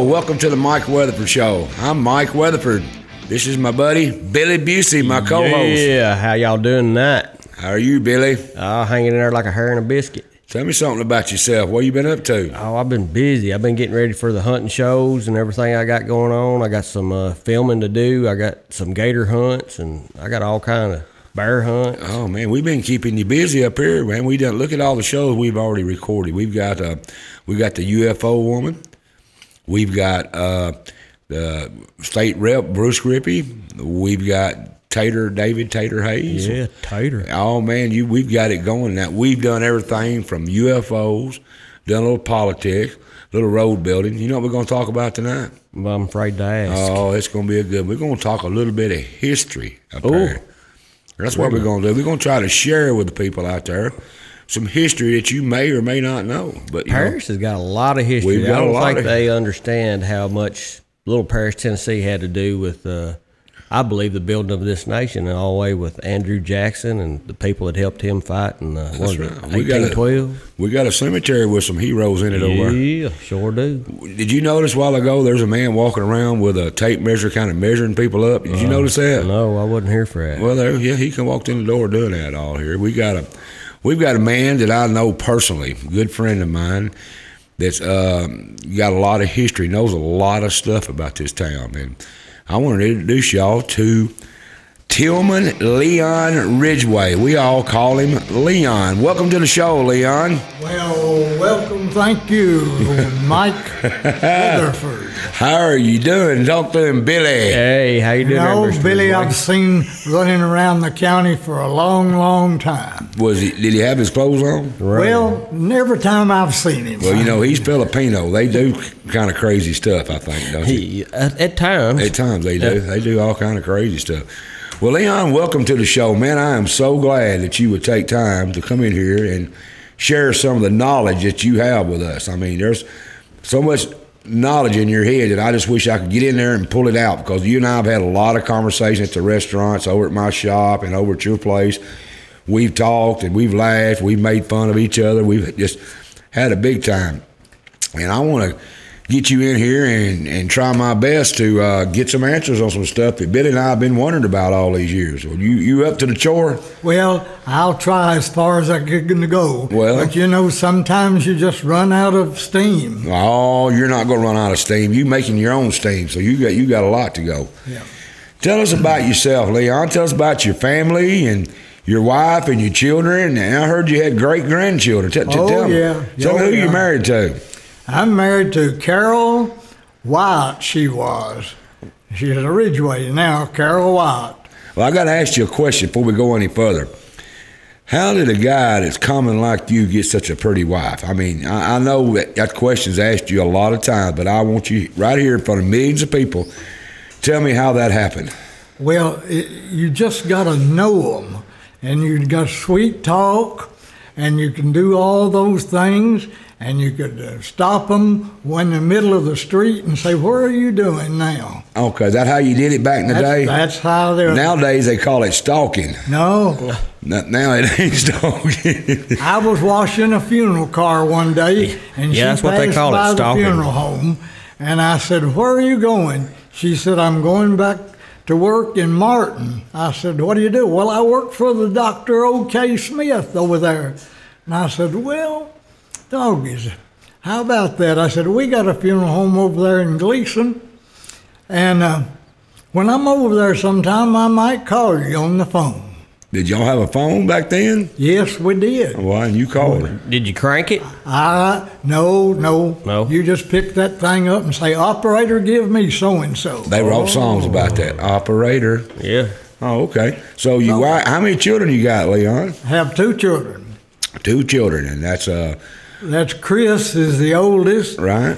Hello, welcome to the Mike Weatherford Show. I'm Mike Weatherford. This is my buddy, Billy Busey, my co-host. Yeah, how y'all doing tonight? How are you, Billy? Hanging in there like a hair in a biscuit. Tell me something about yourself. What you been up to? Oh, I've been busy. I've been getting ready for the hunting shows and everything I got going on. I got some filming to do. I got some gator hunts, and I got all kind of bear hunts. Oh, man, we've been keeping you busy up here, man. We done look at all the shows we've already recorded. We got the UFO woman. We've got the state rep, Bruce Grippy. We've got David Tater Hayes. Yeah, Tater. Oh, man, we've got it going now. We've done everything from UFOs, done a little politics, little road building. You know what we're going to talk about tonight? Well, I'm afraid to ask. Oh, it's going to be a good one. We're going to talk a little bit of history up there. That's what we're going to do. We're going to try to share with the people out there some history that you may or may not know. But Paris has got a lot of history. I don't think they understand how much little Paris, Tennessee had to do with, I believe, the building of this nation, and all the way with Andrew Jackson and the people that helped him fight in 1812. We got a cemetery with some heroes in it over there. Yeah, sure do. Did you notice a while ago there's a man walking around with a tape measure kind of measuring people up? Did you notice that? No, I wasn't here for that. Well, he can walk in the door doing that all here. We've got a man that I know personally, a good friend of mine, that's got a lot of history, knows a lot of stuff about this town. And I want to introduce y'all to Tillman Leon Ridgeway. We all call him Leon. Welcome to the show, Leon. Well, welcome. Thank you, Mike Weatherford. How are you doing? Talk to him, Billy. Hey, how you doing? No, Billy, I've seen running around the county for a long, long time. Did he have his clothes on? Right. Well, every time I've seen him. Well, he's Filipino. They do kind of crazy stuff, I think, don't you? At times. At times they do. They do all kind of crazy stuff. Well, Leon, welcome to the show. Man, I am so glad that you would take time to come in here and share some of the knowledge that you have with us. I mean, there's so much knowledge in your head that I just wish I could get in there and pull it out, because you and I have had a lot of conversations at the restaurants, over at my shop, and over at your place. We've talked and we've laughed. We've made fun of each other. We've just had a big time. And I want to get you in here and try my best to get some answers on some stuff that Billy and I have been wondering about all these years. You up to the chore? Well, I'll try as far as I can go. Well, but sometimes you just run out of steam. Oh, you're not going to run out of steam. You're making your own steam, so you got a lot to go. Yeah. Tell us about yourself, Leon. Tell us about your family and your wife and your children. And I heard you had great-grandchildren. Tell me who you're married to. I'm married to Carol White, she was. She's a Ridgeway now, Carol White. Well, I got to ask you a question before we go any further. How did a guy that's common like you get such a pretty wife? I mean, I know that question's asked you a lot of times, but I want you right here in front of millions of people, tell me how that happened. Well, you just got to know them, and you got sweet talk, and you can do all those things. And you could stop them in the middle of the street and say, "What are you doing now?" Okay, is that how you did it back in the day? That's how they're... Nowadays, they call it stalking. No. Now it ain't stalking. I was washing a funeral car one day, and she that's what they call passed it, by stalking. the funeral home, and I said, "Where are you going?" She said, "I'm going back to work in Martin." I said, "What do you do?" "Well, I work for the Dr. O.K. Smith over there." And I said, "Well, doggies, how about that?" I said, "We got a funeral home over there in Gleason, and when I'm over there sometime, I might call you on the phone." Did y'all have a phone back then? Yes, we did. Why, and you called her? Did you crank it? No. You just pick that thing up and say, "Operator, give me so-and-so." They wrote songs about that. Operator. Yeah. Oh, okay. So how many children you got, Leon? I have 2 children. 2 children, and That's Chris is the oldest. Right.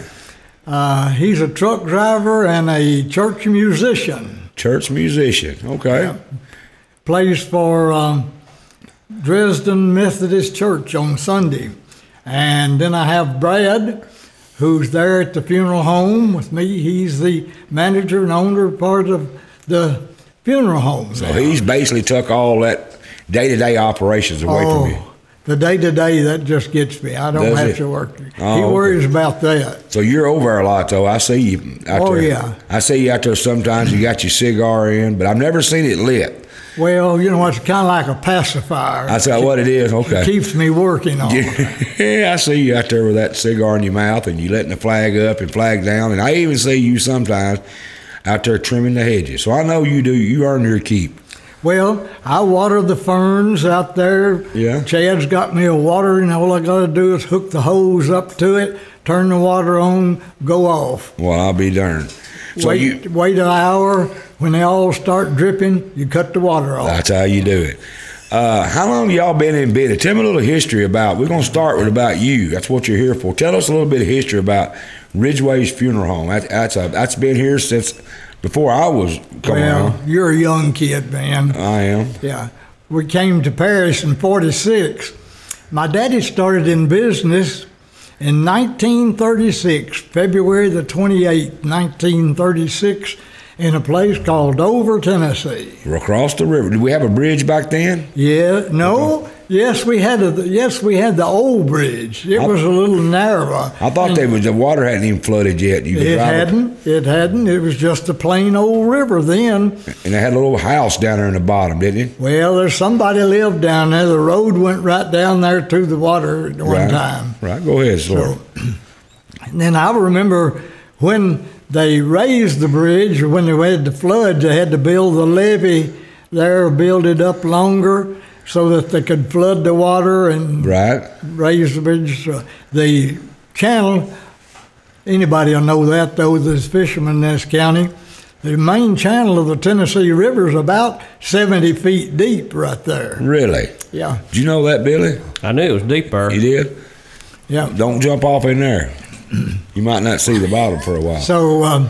He's a truck driver and a church musician. Church musician, okay. Yeah. Plays for Dresden Methodist Church on Sunday. And then I have Brad, who's there at the funeral home with me. He's the manager and owner part of the funeral home. So he's basically took all that day-to-day operations away from you. The day-to-day, that just gets me. I don't have to work. Oh, he worries about that. So you're over there a lot, though. I see you out there. Oh, yeah. I see you out there sometimes. You got your cigar in, but I've never seen it lit. Well, you know, it's kind of like a pacifier. That's what it is. Okay. It keeps me working on it. Yeah, I see you out there with that cigar in your mouth, and you letting the flag up and flag down. And I even see you sometimes out there trimming the hedges. So I know you do. You earn your keep. Well, I water the ferns out there. Yeah. Chad's got me a watering. All I got to do is hook the hose up to it, turn the water on, go off. Well, I'll be darned. So wait an hour. When they all start dripping, you cut the water off. That's how you do it. How long y'all been in business? Tell me a little history about. We're gonna start with about you. That's what you're here for. Tell us a little bit of history about Ridgeway's Funeral Home. That's been here since before I was coming around. You're a young kid, man. I am. Yeah. We came to Paris in '46. My daddy started in business in 1936, February the 28th, 1936, in a place called Dover, Tennessee. We're across the river. Did we have a bridge back then? Yeah. No. Yes, we had the old bridge. It was a little narrower. I thought the water hadn't even flooded yet. It hadn't. It was just a plain old river then. And they had a little house down there in the bottom, didn't it? Well, there's somebody lived down there. The road went right down there to the water at one time. Right. Go ahead, sir. And then I remember when they raised the bridge, when they had the floods, they had to build the levee there, build it up longer, so that they could flood the water and raise the bridge. The channel, anybody will know that, though, there's fishermen in this county. The main channel of the Tennessee River is about 70 feet deep right there. Really? Yeah. Did you know that, Billy? I knew it was deeper. You did? Yeah. Don't jump off in there. You might not see the bottom for a while. So,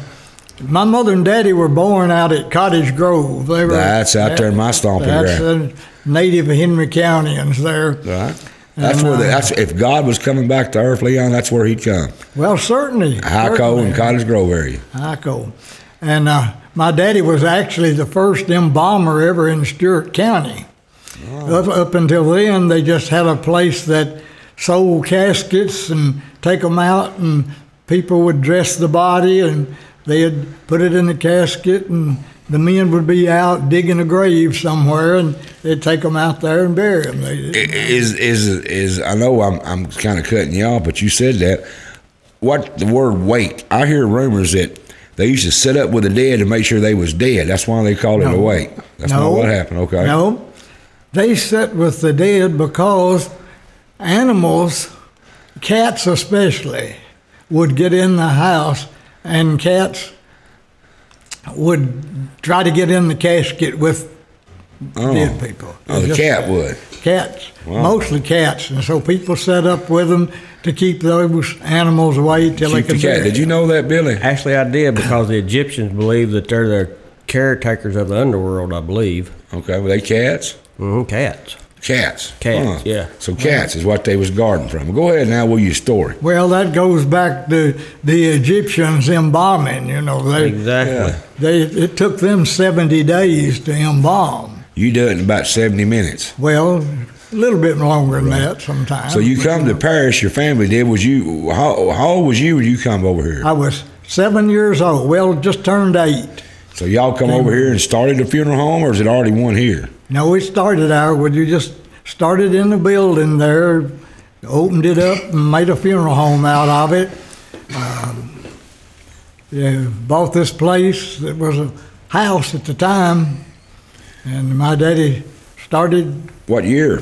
my mother and daddy were born out at Cottage Grove. That's out there in my stomping ground. That's native Henry Countyans there. Right. That's if God was coming back to earth, Leon, that's where he'd come. Well, certainly. Hyco and Cottage Grove area. Hyco. And my daddy was actually the first embalmer ever in Stewart County. Oh. Up until then, they just had a place that sold caskets and take them out, and people would dress the body, and they'd put it in the casket, and the men would be out digging a grave somewhere, and they'd take them out there and bury them. I know I'm kind of cutting you off, but you said that. What the word wake? I hear rumors that they used to sit up with the dead to make sure they was dead. That's why they called it a wake. That's not what happened. Okay. No, they sat with the dead because animals, cats especially, would get in the house, and cats would try to get in the casket with dead people. The cat would. Cats, mostly cats, and so people set up with them to keep those animals away till they could bury them. Did you know that, Billy? Actually, I did, because the Egyptians believe that they're the caretakers of the underworld, I believe. Okay, were they cats? Mm-hmm, cats. Cats, yeah. So cats is what they was guarding from. Go ahead now with your story. Well, that goes back to the Egyptians embalming. Exactly. It took them 70 days to embalm. You do it in about 70 minutes. Well, a little bit longer than that sometimes. So you come to Paris, your family did. How old was you when you come over here? I was 7 years old. Well, just turned 8. So y'all come over here and started the funeral home, or is it already one here? No, we started you just started in the building there, opened it up and made a funeral home out of it. Bought this place. It was a house at the time, and my daddy started. What year?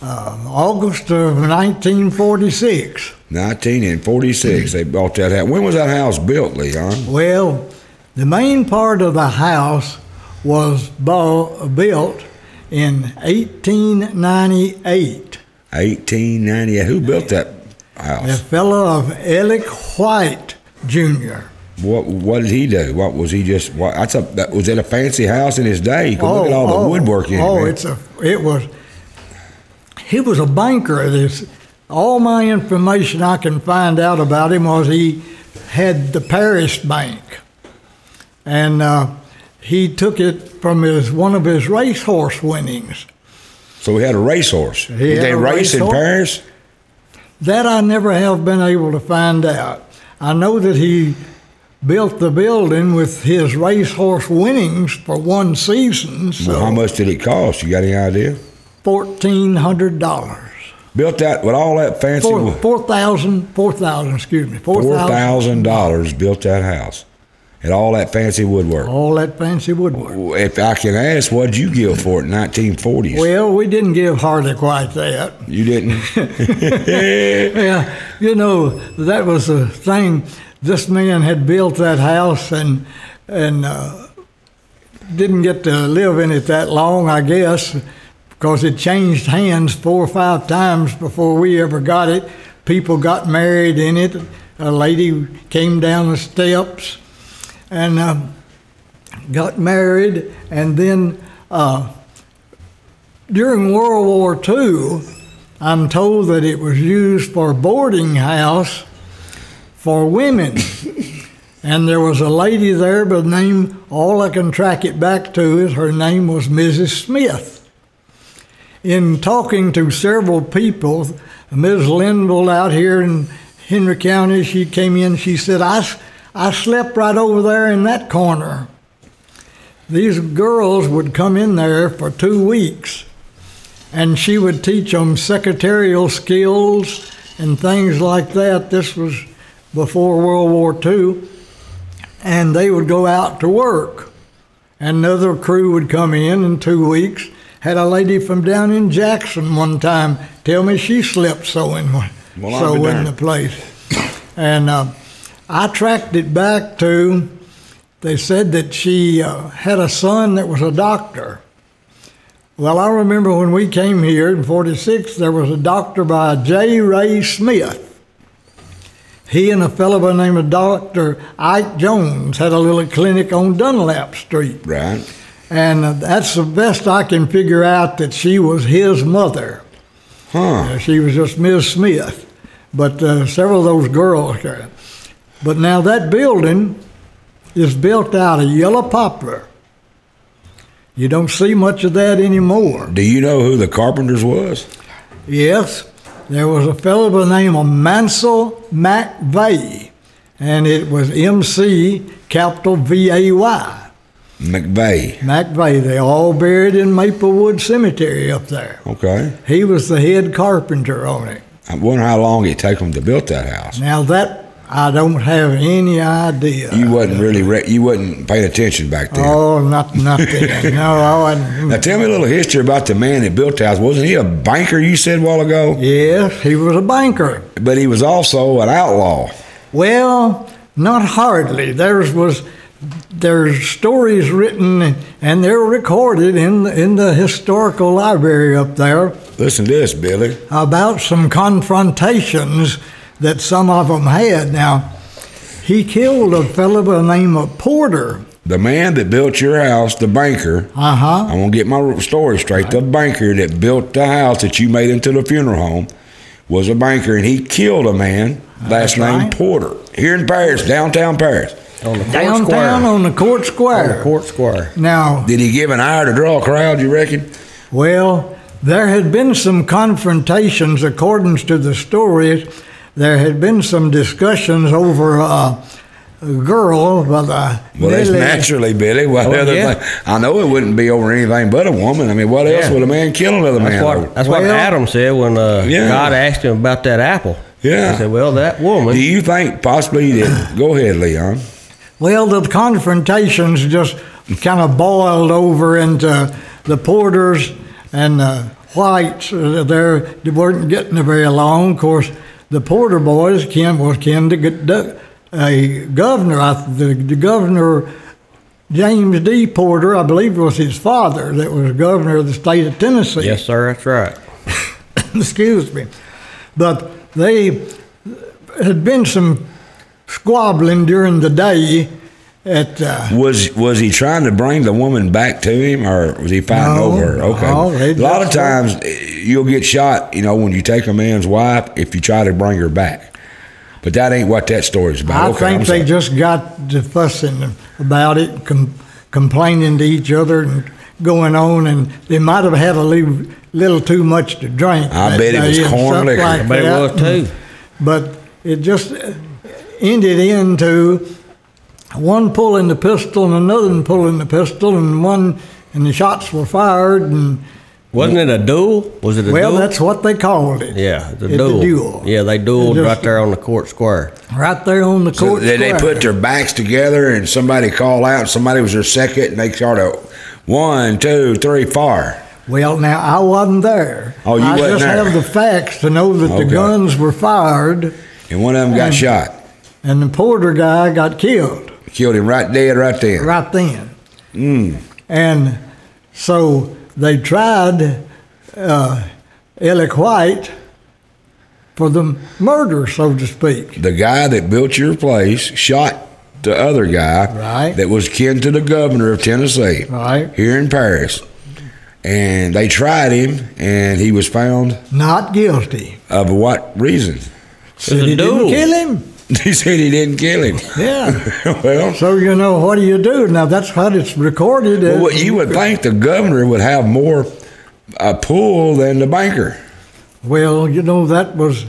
August of 1946. 1946, they bought that house. When was that house built, Leon? Well, the main part of the house was built in 1898. 1898. Who built that house? A fellow of Alec White, Jr. What did he do? What was he just? Was it a fancy house in his day? Look at all the woodwork in it. He was a banker. All my information I can find out about him was he had the Paris Bank, and he took it from one of his racehorse winnings. So he had a racehorse. Did they race in Paris? That I never have been able to find out. I know that he built the building with his racehorse winnings for one season. So well, how much did it cost? You got any idea? $1,400. Built that with all that fancy... $4,000 built that house. And all that fancy woodwork. All that fancy woodwork. If I can ask, what did you give for it in 1940s? Well, we didn't give hardly quite that. You didn't? Yeah, you know, that was the thing. This man had built that house and didn't get to live in it that long, I guess, because it changed hands 4 or 5 times before we ever got it. People got married in it. A lady came down the steps and got married. And then during World War II, I'm told that it was used for a boarding house for women. And there was a lady there by the name, all I can track it back to is her name was Mrs. Smith. In talking to several people, Ms. Linville out here in Henry County, she came in, she said, I slept right over there in that corner. These girls would come in there for 2 weeks, and she would teach them secretarial skills and things like that. This was before World War II. And they would go out to work. And another crew would come in 2 weeks. Had a lady from down in Jackson one time tell me she slept sewing the place. And I tracked it back to, they said that she had a son that was a doctor. Well, I remember when we came here in 46, there was a doctor by J. Ray Smith. He and a fellow by the name of Dr. Ike Jones had a little clinic on Dunlap Street. Right. And that's the best I can figure out, that she was his mother. Huh. She was just Ms. Smith. But several of those girls. But now that building is built out of yellow poplar. You don't see much of that anymore. Do you know who the Carpenters was? Yes. There was a fellow by the name of Mansell McVeigh, and it was M-C, capital V-A-Y. McVeigh. They all buried in Maplewood Cemetery up there. Okay. He was the head carpenter on it. I wonder how long it took them to build that house. Now that I don't have any idea. You wasn't you wasn't paying attention back then. Oh, not then. No, I wasn't. Now tell me a little history about the man that built the house. Wasn't he a banker, you said a while ago? Yes, he was a banker. But he was also an outlaw. Well, not hardly. There's stories written and they're recorded in the historical library up there. Listen to this, Billy. About some confrontations that some of them had. Now, he killed a fellow by the name of Porter. The man that built your house, the banker. I'm going to get my story straight. Right. The banker that built the house that you made into the funeral home was a banker, and he killed a man, last name Porter, here in Paris, downtown Paris. On the Court Square. Now, did he give an hour to draw a crowd, you reckon? Well, there had been some confrontations, according to the stories. There had been some discussions over a girl by the... Well, that's naturally, Billy. Thing? I know it wouldn't be over anything but a woman. I mean, what else would a man kill another man over? That's what Adam said when God asked him about that apple. Yeah. He said, well, that woman... Do you think possibly that... Go ahead, Leon. Well, the confrontations just kind of boiled over into the Porters and the Whites. They weren't getting very along. Of course, the Porter boys was kin to a governor. The governor, James D. Porter, I believe was his father, that was governor of the state of Tennessee. Yes, sir, that's right. Excuse me. But they had been some squabbling during the day. Was he trying to bring the woman back to him, or was he fighting over her? Okay. No, a lot of times you'll get shot, when you take a man's wife if you try to bring her back. But that ain't what that story's about. I think they just got to fussing about it, complaining to each other and going on, and they might have had a little too much to drink. I bet it was corn liquor. I bet it was too. But it just ended into one pulling the pistol and another one pulling the pistol, and the shots were fired. And wasn't it a duel? Was it a duel? Well, that's what they called it. Yeah, the duel. Yeah, they dueled right there on the court square. Right there on the court square. They put their backs together, and somebody called out. Somebody was their second, and they started 1, 2, 3, fire. Well, now, I wasn't there. Oh, you wasn't there? I just have the facts to know that the guns were fired. And one of them got shot. And the Porter guy got killed. Killed him right then. Right then. And so they tried Ellick White for the murder, so to speak. The guy that built your place shot the other guy that was kin to the governor of Tennessee here in Paris. And they tried him, and he was found not guilty. Of what reason? Said he didn't kill him. He said he didn't kill him. Yeah. Well, so what do you do? Now that's how it's recorded. Well, you would think the governor would have more pull than the banker. Well, that was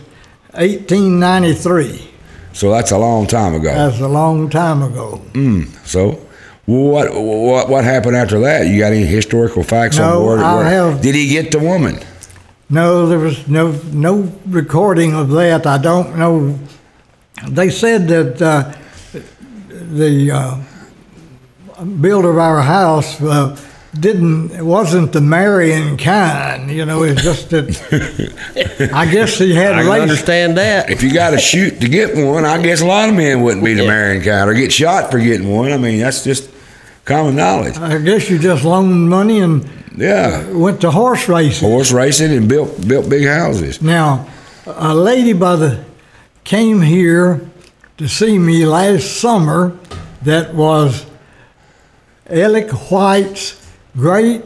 1893. So that's a long time ago. That's a long time ago. So what happened after that? You got any historical facts on where did he get the woman? No, there was no recording of that. I don't know. They said that the builder of our house wasn't the marrying kind. It's just that I guess he had. I can understand that. If you got to shoot to get one, I guess a lot of men wouldn't be the marrying kind or get shot for getting one. I mean, that's just common knowledge. I guess you just loaned money and went to horse racing. Horse racing and built big houses. Now, a lady came here to see me last summer that was Ellick White's great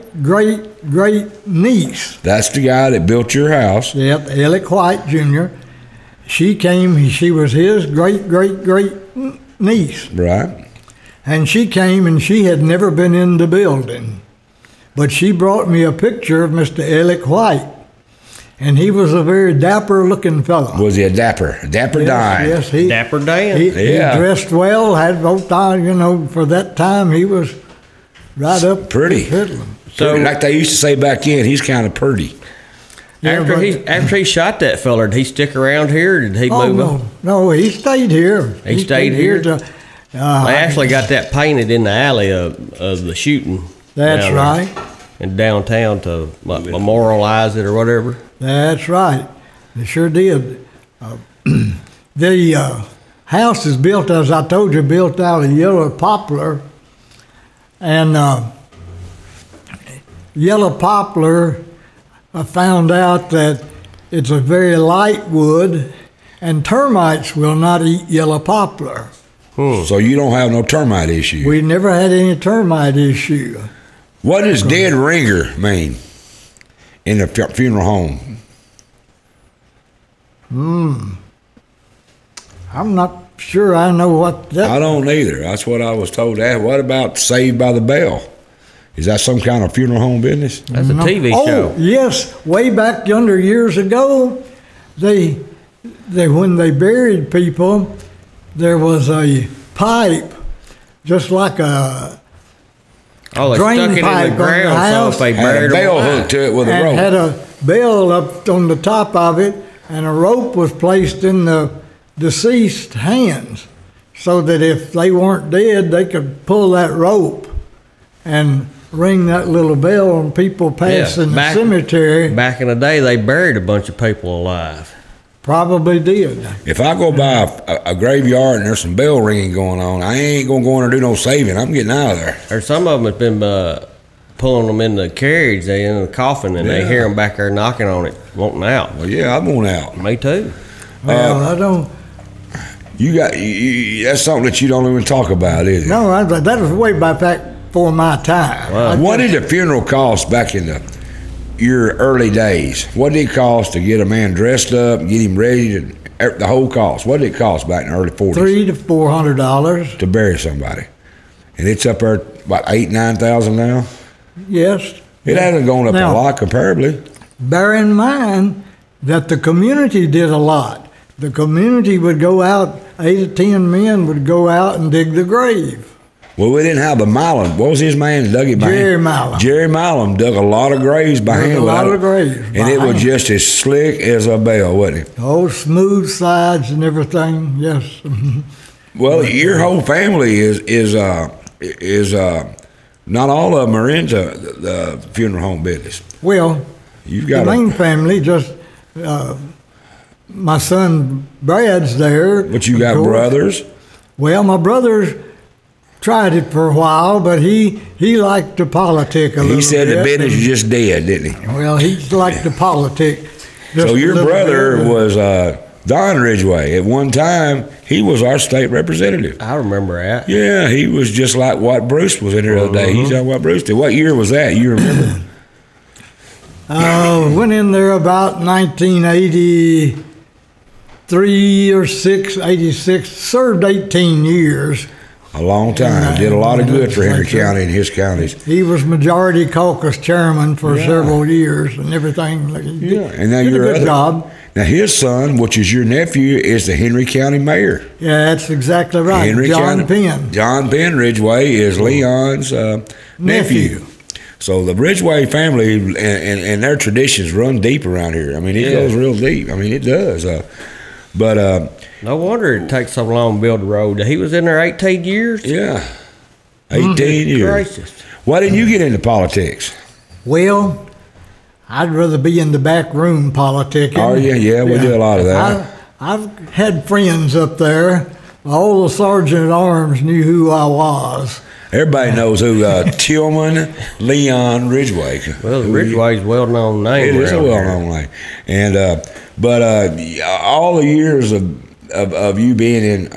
niece. That's the guy that built your house. Yep, Ellick White Jr. She came, she was his great niece. Right. And she came, and she had never been in the building. But she brought me a picture of Mr. Ellick White. And he was a very dapper-looking fellow. Was he a dapper? Dapper Dan? Yes, Dapper Dan? He dressed well, had both eyes, for that time he was right up pretty. So, like they used to say back then, he's kind of pretty. Yeah, after he shot that fella, did he stick around here, or did he move on? No, he stayed here. He stayed here? They actually got that painted in the alley of the shooting. That's right. In downtown to memorialize it or whatever. That's right. They sure did. The house is built, as I told you, built out of yellow poplar. And yellow poplar, I found out that it's a very light wood, and termites will not eat yellow poplar. So you don't have no termite issue? We never had any termite issue. What does dead ringer mean in a funeral home? I'm not sure I know what that... I don't either. That's what I was told to ask. What about Saved by the Bell? Is that some kind of funeral home business? That's a TV show. Oh, yes. Way back yonder years ago, they when they buried people, there was a pipe, just like a drain pipe in the house. So if they buried a bell hooked to it with a rope. And had a bell up on the top of it, and a rope was placed in the deceased hands, so that if they weren't dead, they could pull that rope and ring that little bell on people passing the cemetery. Back in the day, they buried a bunch of people alive. Probably did. If I go by a graveyard and there's some bell ringing going on, I ain't going to go in and do no saving. I'm getting out of there. Or some of them have been pulling them in the carriage, they in the coffin, and they hear them back there knocking on it, wanting out. Well, yeah, I want out. Me too. Well, I don't... That's something that you don't even talk about, is it? No, that was way back for my time. Wow. What did the funeral cost back in your early days? What did it cost to get a man dressed up, get him ready, the whole cost? What did it cost back in the early 40s? $300 to $400 to bury somebody, and it's up there about $8,000 to $9,000 now. Yes. It hasn't gone up Now, a lot comparably. Bear in mind that the community did a lot. The community would go out, 8 or 10 men would go out and dig the grave. Well, we didn't have the Milam. What was his man that dug it by hand? Jerry Milam. Jerry Milam dug a lot of graves by hand. A lot of graves. And it was just as slick as a bell, wasn't it? Oh, smooth sides and everything, yes. Well, your whole family is not all of them are into the funeral home business. Well, You've got the main family, just my son Brad's there. But you got brothers? Well, my brothers tried it for a while, but he liked to politic a little bit. He said the business is just dead, didn't he? Well, he liked to politic. So your brother was Don Ridgeway. At one time, he was our state representative. I remember that. Yeah, he was just like what Bruce was in here the other day. He's like what Bruce did. What year was that? You remember? Went in there about 1983 or 86. Served 18 years. A long time. Did a lot of good for Henry County and his counties. He was majority caucus chairman for several years and everything. And now did a good job. Now his son, which is your nephew, is the Henry County mayor. Yeah, that's exactly right. John Penn. John Penn Ridgeway is Leon's nephew. So the Ridgeway family and their traditions run deep around here. I mean, it goes real deep. I mean, it does. No wonder it takes so long to build a road. He was in there 18 years? Yeah. 18 years. Gracious. Why didn't you get into politics? Well, I'd rather be in the back room politicking. Oh, yeah, we do a lot of that. I've had friends up there. All the sergeant at arms knew who I was. Everybody knows who Tillman Leon Ridgeway. Well, Ridgeway's a well-known name. It is a well-known name. And but all the years of you being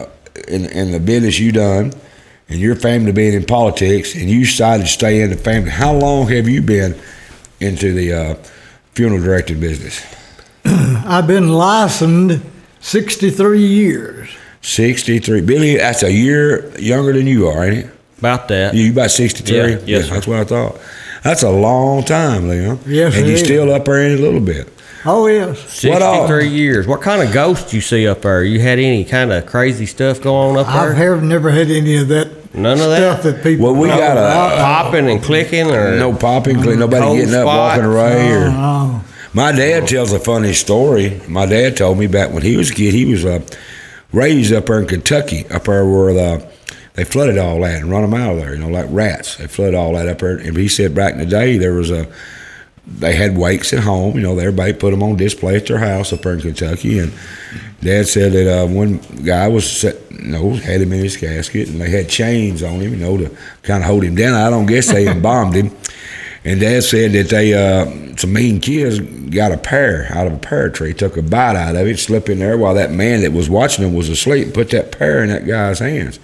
in the business you done, and your family being in politics, and you decided to stay in the family. How long have you been into the funeral directing business? I've been licensed 63 years. 63. Billy, that's a year younger than you are, ain't it? About that. You about 63? Yeah, yes, that's what I thought. That's a long time, Leon. Yes, and you're still up there in it a little bit. Oh, yes. 63 years. What kind of ghosts you see up there? You had any kind of crazy stuff going on up there? I've never had any of that. None of stuff that people. Well, we got popping and clicking, or no popping, clicking. Nobody getting up, walking away. My dad tells a funny story. My dad told me back when he was a kid, he was raised up there in Kentucky, up there where they flooded all that and run them out of there, like rats. They flooded all that up there. And he said back in the day they had wakes at home. Everybody put them on display at their house up there in Kentucky. And Dad said that one guy had him in his casket, and they had chains on him, to kind of hold him down. I don't guess they embalmed him. And Dad said that some mean kids got a pear out of a pear tree, took a bite out of it, slipped in there while that man that was watching them was asleep, and put that pear in that guy's hands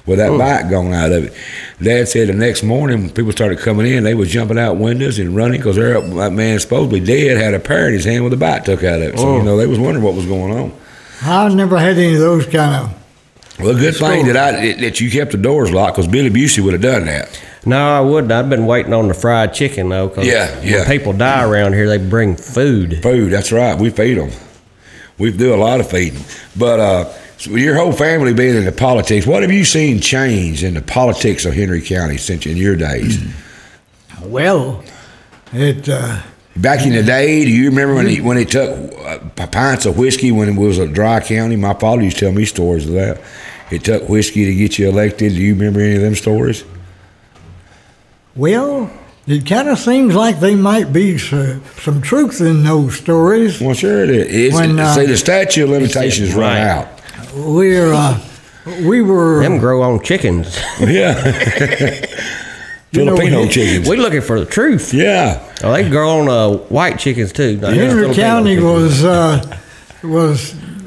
with that bite gone out of it. Dad said the next morning when people started coming in, they was jumping out windows and running because that man supposedly dead had a pear in his hand with a bite took out of it. So, they was wondering what was going on. I never had any of those kind of. Well, good thing that you kept the doors locked because Billy Busey would have done that. No, I wouldn't. I've been waiting on the fried chicken, though, because when people die around here, they bring food. Food, that's right. We feed them. We do a lot of feeding. But so your whole family being in the politics, what have you seen change in the politics of Henry County since in your days? Well, back in the day, do you remember when it took pints of whiskey when it was a dry county? My father used to tell me stories of that. It took whiskey to get you elected. Do you remember any of them stories? Well, it kind of seems like there might be some truth in those stories. Well, sure it is. See, the statute of limitations run out. We were. Them grow on chickens. Yeah. Filipino chickens. We're looking for the truth. Yeah. Oh, they grow on white chickens too. Henry County was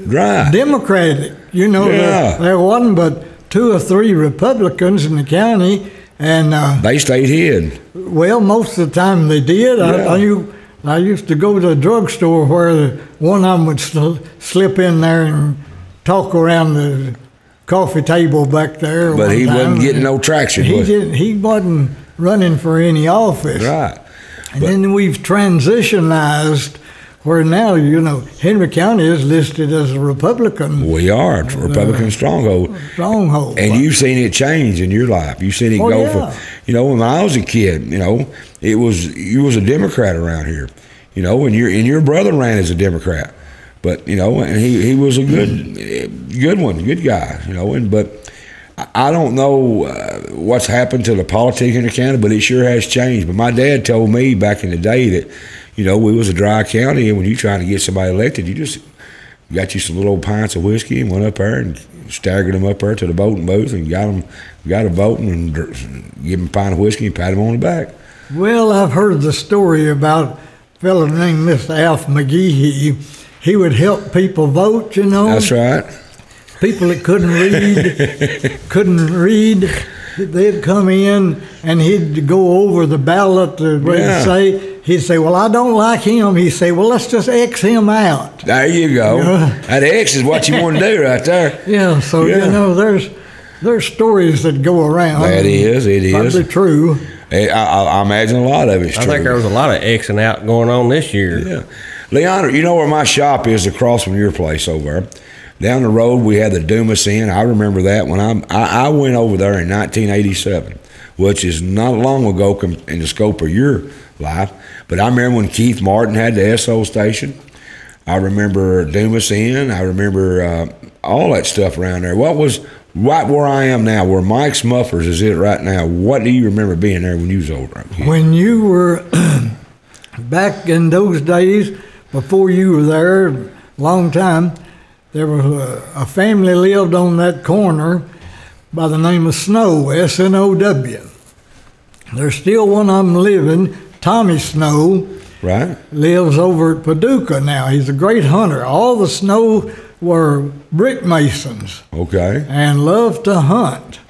dry, Democratic. There wasn't but 2 or 3 Republicans in the county, and they stayed hid. Well, most of the time they did. Yeah. I used to go to the drugstore where one of them would slip in there and talk around the coffee table back there. But he wasn't getting no traction. He wasn't running for any office. Right. And then we've transitionized where now, Henry County is listed as a Republican. We are. Republican stronghold. Stronghold. And you've seen it change in your life. You've seen it go from, when I was a kid, you was a Democrat around here, and your brother ran as a Democrat. But, and he was a good one, good guy, but I don't know what's happened to the politics in the county, but it sure has changed. But my dad told me back in the day that, we was a dry county, and when you trying to get somebody elected, you just got you some little pints of whiskey and went up there and staggered them up there to the voting booth and got a voting and give them a pint of whiskey and pat them on the back. Well, I've heard the story about a fellow named Mr. Alf McGehee. He would help people vote, That's right. People that couldn't read, they'd come in and he'd go over the ballot he'd say, well, I don't like him. He'd say, well, let's just X him out. There you go. That X is what you want to do right there. Yeah, so, there's stories that go around. That is, it is. Probably true. I imagine a lot of it's true. I think there was a lot of Xing out going on this year. Yeah. Leon, you know where my shop is across from your place over there? Down the road, we had the Dumas Inn. I remember that when I went over there in 1987, which is not long ago in the scope of your life. But I remember when Keith Martin had the SO station. I remember Dumas Inn. I remember all that stuff around there. What was right where I am now, where Mike's Mufflers is it right now? What do you remember being there when you was over there? When you were back in those days, before you were there, a long time, there was a family lived on that corner by the name of Snow, S-N-O-W. There's still one of them living, Tommy Snow. Right. Lives over at Paducah now. He's a great hunter. All the Snow were brick masons. Okay. And loved to hunt.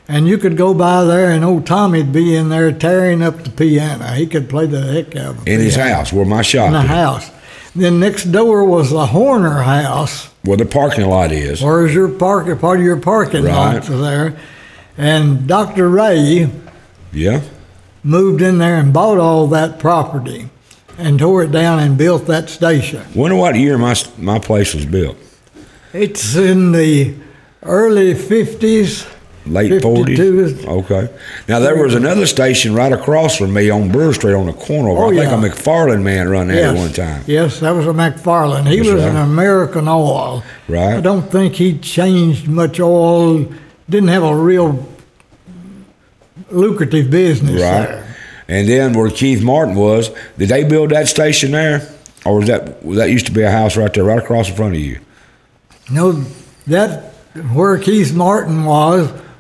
And you could go by there and old Tommy'd be in there tearing up the piano. He could play the heck out of it. In his house, where my shop is. In the house. Then next door was the Horner house. Where the parking lot is. Where's your part of your parking lot there. And Dr. Ray moved in there and bought all that property and tore it down and built that station. Wonder what year my place was built. It's in the early 50s. Late 40s? Okay. Now, there was another station right across from me on Brewer Street on the corner. I think a McFarland man run that at one time. Yes, that was a McFarland. He was an American Oil. Right. I don't think he changed much oil. Didn't have a real lucrative business there. And then where Keith Martin was, did they build that station there? Or was that used to be a house right there, right across in front of you? No, that where Keith Martin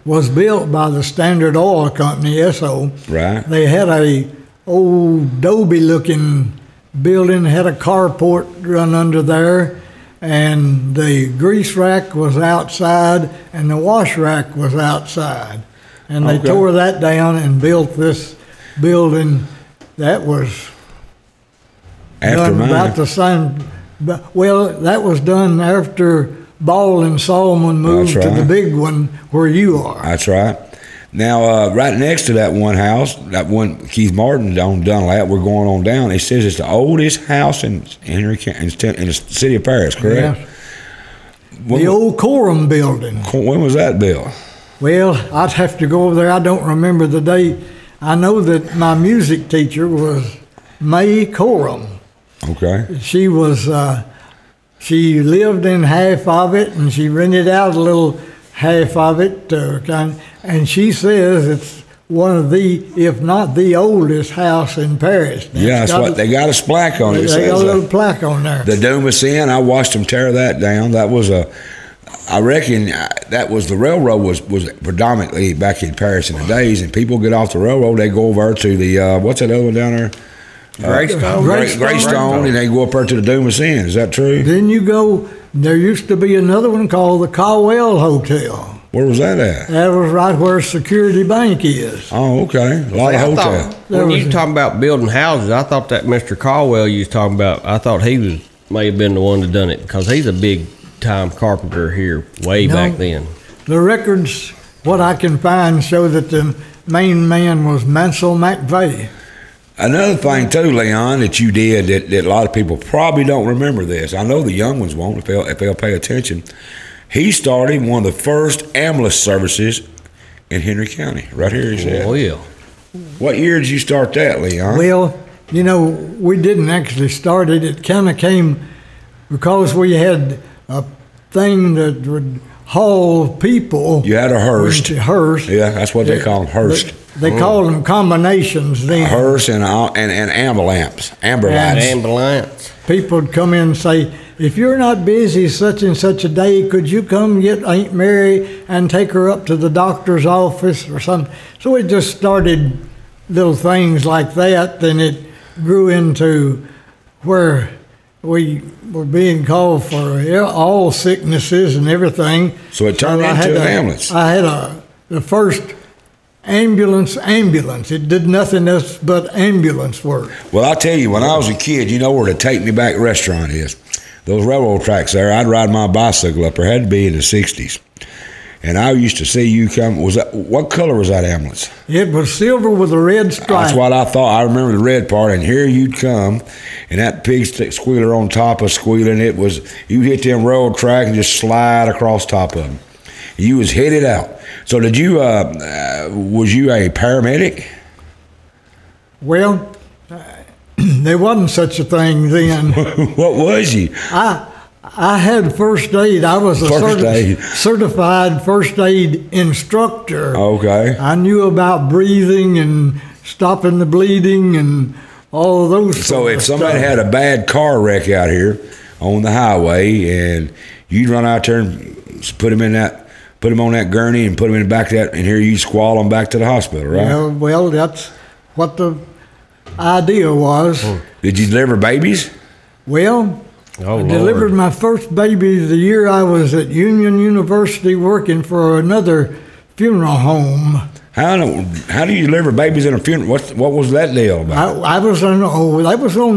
was built by the Standard Oil Company, SO. Right. They had a old adobe-looking building, had a carport run under there, and the grease rack was outside, and the wash rack was outside. And they tore that down and built this building that was after done about the same. Well, that was done after Ball and Solomon moved to the big one where you are. That's right. Now, right next to that one house, that one Keith Martin on Dunlap, we're going on down. It says it's the oldest house in the city of Paris, correct? Yes. The old Coram building. When was that built? Well, I'd have to go over there. I don't remember the date. I know that my music teacher was May Coram. Okay. She was. She lived in half of it, and she rented out a little half of it. And she says it's one of the, if not the oldest house in Paris. Now, that's what they got a plaque on it. They got a little plaque on there. The Dumas Inn. I watched them tear that down. That was I reckon that was the railroad was predominantly back in Paris in the days, and people get off the railroad, they go over to the what's that other one down there? Greystone, and they go up there to the Dumas Inn. Is that true? Then you go, there used to be another one called the Cowell Hotel. Where was that at? That was right where Security Bank is. Oh, okay. A lot of hotels. When you talking about building houses, I thought that Mr. Caldwell you was talking about, I thought he may have been the one that done it, because he's a big-time carpenter here way back then. The records, what I can find, show that main man was Mansell McVeigh. Another thing too, Leon, that you did that a lot of people probably don't remember this. I know the young ones won't if they'll pay attention. He started one of the first ambulance services in Henry County. Right here he said. Oh, yeah. What year did you start that, Leon? Well, you know, we didn't actually start it. It kind of came because we had a thing that would haul people. You had a hearse. Hearse. Yeah, that's what they call them, hearse. They called them combinations then. Hearse and ambulance. Ambulance. People would come in and say, if you're not busy such and such a day, could you come get Aunt Mary and take her up to the doctor's office or something? So it just started little things like that. Then it grew into where we were being called for all sicknesses and everything. So it turned into an ambulance. I had the first ambulance. It did nothing else but ambulance work. Well, I'll tell you, when I was a kid, you know where the Take Me Back restaurant is? Those railroad tracks there, I'd ride my bicycle up there. Had to be in the 60s. And I used to see you come. What color was that ambulance? It was silver with a red stripe. That's what I thought. I remember the red part. And here you'd come, and that pig squealer on top of squealing, you hit them railroad track and just slide across top of them. You was headed out. So did you? Was you a paramedic? Well, there wasn't such a thing then. What was you? I had first aid. I was a certified first aid instructor. Okay. I knew about breathing and stopping the bleeding and all of those. So if somebody had a bad car wreck out here on the highway, and you'd run out there and put him on that gurney and put him in the back of that, and here you squall them back to the hospital, right? Well, that's what the idea was. Did you deliver babies? Well, I delivered my first baby the year I was at Union University working for another funeral home. How do you deliver babies in a funeral? What was that deal about? I was on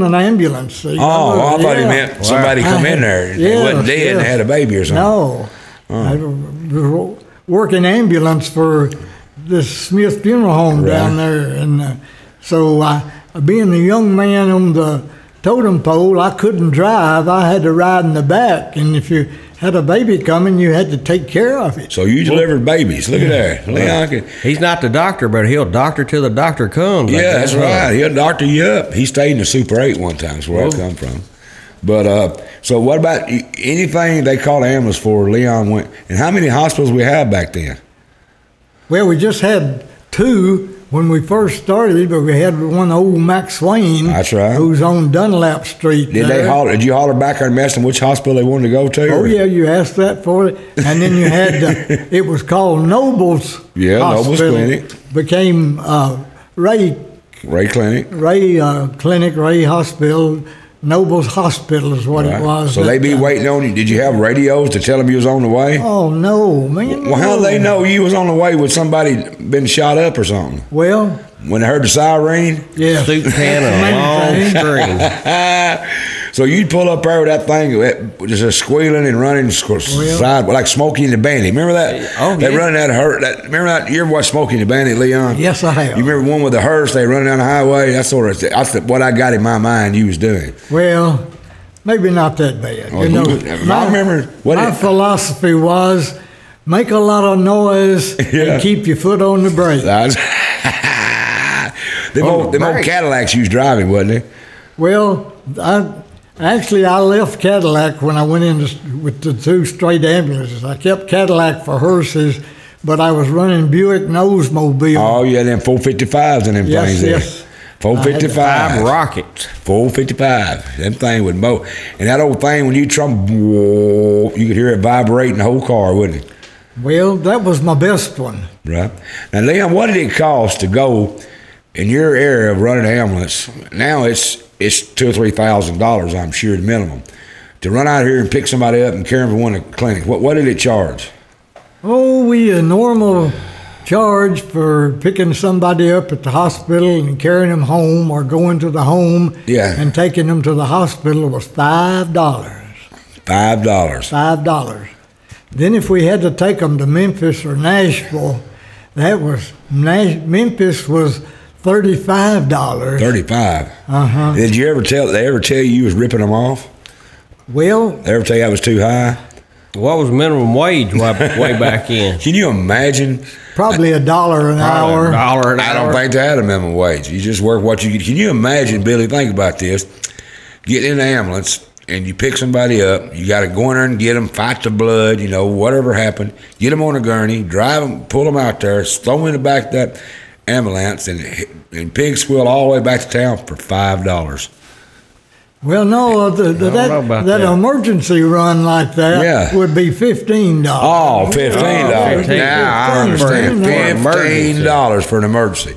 an ambulance. I thought he meant somebody come in there and they wasn't dead and had a baby or something. No. I was working ambulance for this Smith Funeral Home down there. And so being a young man on the totem pole, I couldn't drive. I had to ride in the back. And if you had a baby coming, you had to take care of it. So you delivered babies. Look at that. Leon, he's not the doctor, but he'll doctor till the doctor comes. Yeah, that's right. He'll doctor you up. He stayed in the Super 8 one time. That's where I come from. But so what about anything they called ambulance for? Leon went. And how many hospitals we have back then? Well, we just had 2 when we first started, but we had one old Mac Swain. That's right. Who's on Dunlap Street. Did you holler back there and ask them which hospital they wanted to go to? Oh, yeah, you asked that for it. And then you had, it was called Noble's Hospital. Noble's Clinic. Became Ray Clinic. Ray Hospital. Noble's Hospital is what it was. So they be waiting on you. Did you have radios to tell them you was on the way? Oh, no, man. Well, how do they know you was on the way with somebody been shot up or something? Well, when they heard the siren? Yeah. Suit can and a long string. So you'd pull up there with that thing, just squealing and running side, like Smokey and the Bandit. Remember that? Oh, they running remember that? You ever watched Smokey and the Bandit, Leon? Yes, I have. You remember one with the hearse? They running down the highway. That's what I got in my mind you was doing. Well, maybe not that bad. I remember my philosophy was make a lot of noise and keep your foot on the brake. Them old Cadillacs you was driving, wasn't they? Well, I left Cadillac when I went in with the 2 straight ambulances. I kept Cadillac for hearses, but I was running Buick Oldsmobile. Oh, yeah, them 455s and them things there. Yes. 455 rockets. 455. Them thing would mow. And that old thing, when you you could hear it vibrating the whole car, wouldn't it? Well, that was my best one. Right. Now, Leon, what did it cost to go in your area of running an ambulance? Now it's $2,000 or $3,000, I'm sure, the minimum. To run out here and pick somebody up and carry them from one to the clinic, what did it charge? Oh, a normal charge for picking somebody up at the hospital and carrying them home or going to the home and taking them to the hospital was $5. $5. Then if we had to take them to Memphis or Nashville, That was Memphis was $35. 35. Uh-huh. Did you ever they ever tell you was ripping them off? Well, They ever tell you I was too high? What was minimum wage way back in? Can you imagine? probably $1 an hour. $1 an hour. I don't think they had a minimum wage. You just work what you get. Can you imagine, Billy? Think about this: getting in an ambulance and you pick somebody up. You got to go in there and get them, fight the blood. You know, whatever happened, get them on a gurney, drive them, pull them out there, throw them in the back of that ambulance, and pig squill all the way back to town for $5. Well, no, that emergency run like that would be $15. Oh, $15. Now I understand. $15 for an emergency.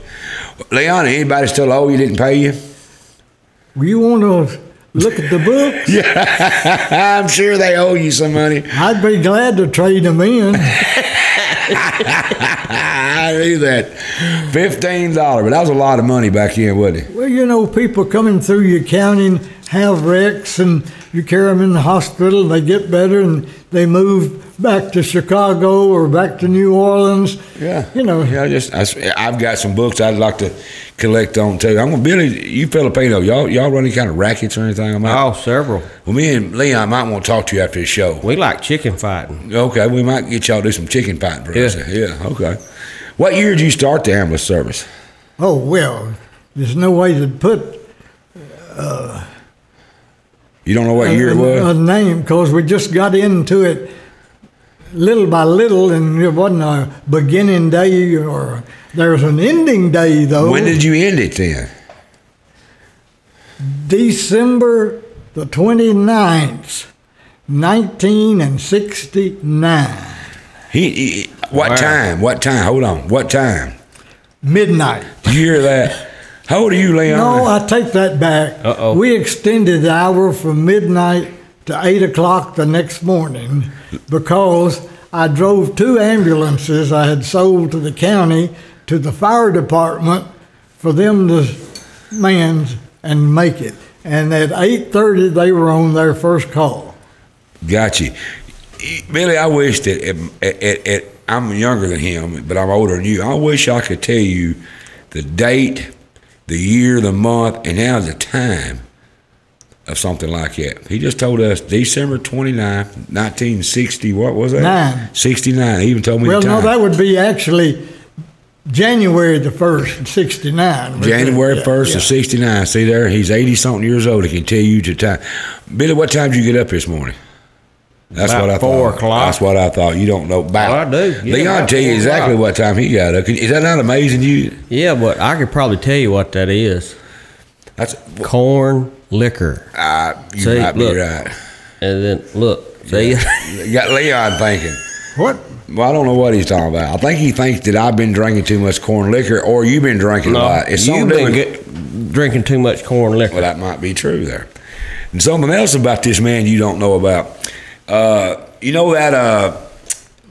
Leon, anybody still owe you didn't pay you? Well, you want to look at the books? Yeah, I'm sure they owe you some money. I'd be glad to trade them in. I knew that. $15, but that was a lot of money back then, wasn't it? Well, you know, people coming through your county have wrecks, and you carry them in the hospital, and they get better, and they move back to Chicago or back to New Orleans. Yeah. You know. Yeah, I've got some books I'd like to collect on, too. I'm going to, Billy, you Filipino, y'all run any kind of rackets or anything? Oh, several. Well, me and Leon might want to talk to you after the show. We like chicken fighting. Okay, we might get y'all to do some chicken fighting for us. Yeah. Yeah, okay. What year did you start the ambulance service? Oh, well, there's no way to put You don't know what year it was? A name, because we just got into it little by little, and it wasn't a beginning day or there's an ending day, though. When did you end it then? December the 29th, 1969. What time? What time? Hold on. What time? Midnight. Did you hear that? How old are you, Leon? No, I take that back. Uh-oh. We extended the hour from midnight to 8 o'clock the next morning because I drove 2 ambulances I had sold to the county to the fire department for them to man and make it. And at 8:30, they were on their first call. Got you. Billy, I wish that I'm younger than him, but I'm older than you. I wish I could tell you the date, the year, the month, and now the time of something like that. He just told us December 29th, 1960, what was that? 69. He even told me the time. Well, no, that would be actually January the 1st, 69. January 1st of 69. See there? He's 80-something years old. He can tell you the time. Billy, what time did you get up this morning? That's about what I 4 thought. o'clock. That's what I thought. You don't know about. Well, I do. Yeah, Leon tell you exactly what time he got up. Is that not amazing to you? Yeah, but I could probably tell you what that is. That's corn liquor. You might be right. And then look, see, you got Leon thinking. What? Well, I don't know what he's talking about. I think he thinks that I've been drinking too much corn liquor, or you've been drinking a lot. It's you've been drinking too much corn liquor. Well, that might be true there. And something else about this man you don't know about. You know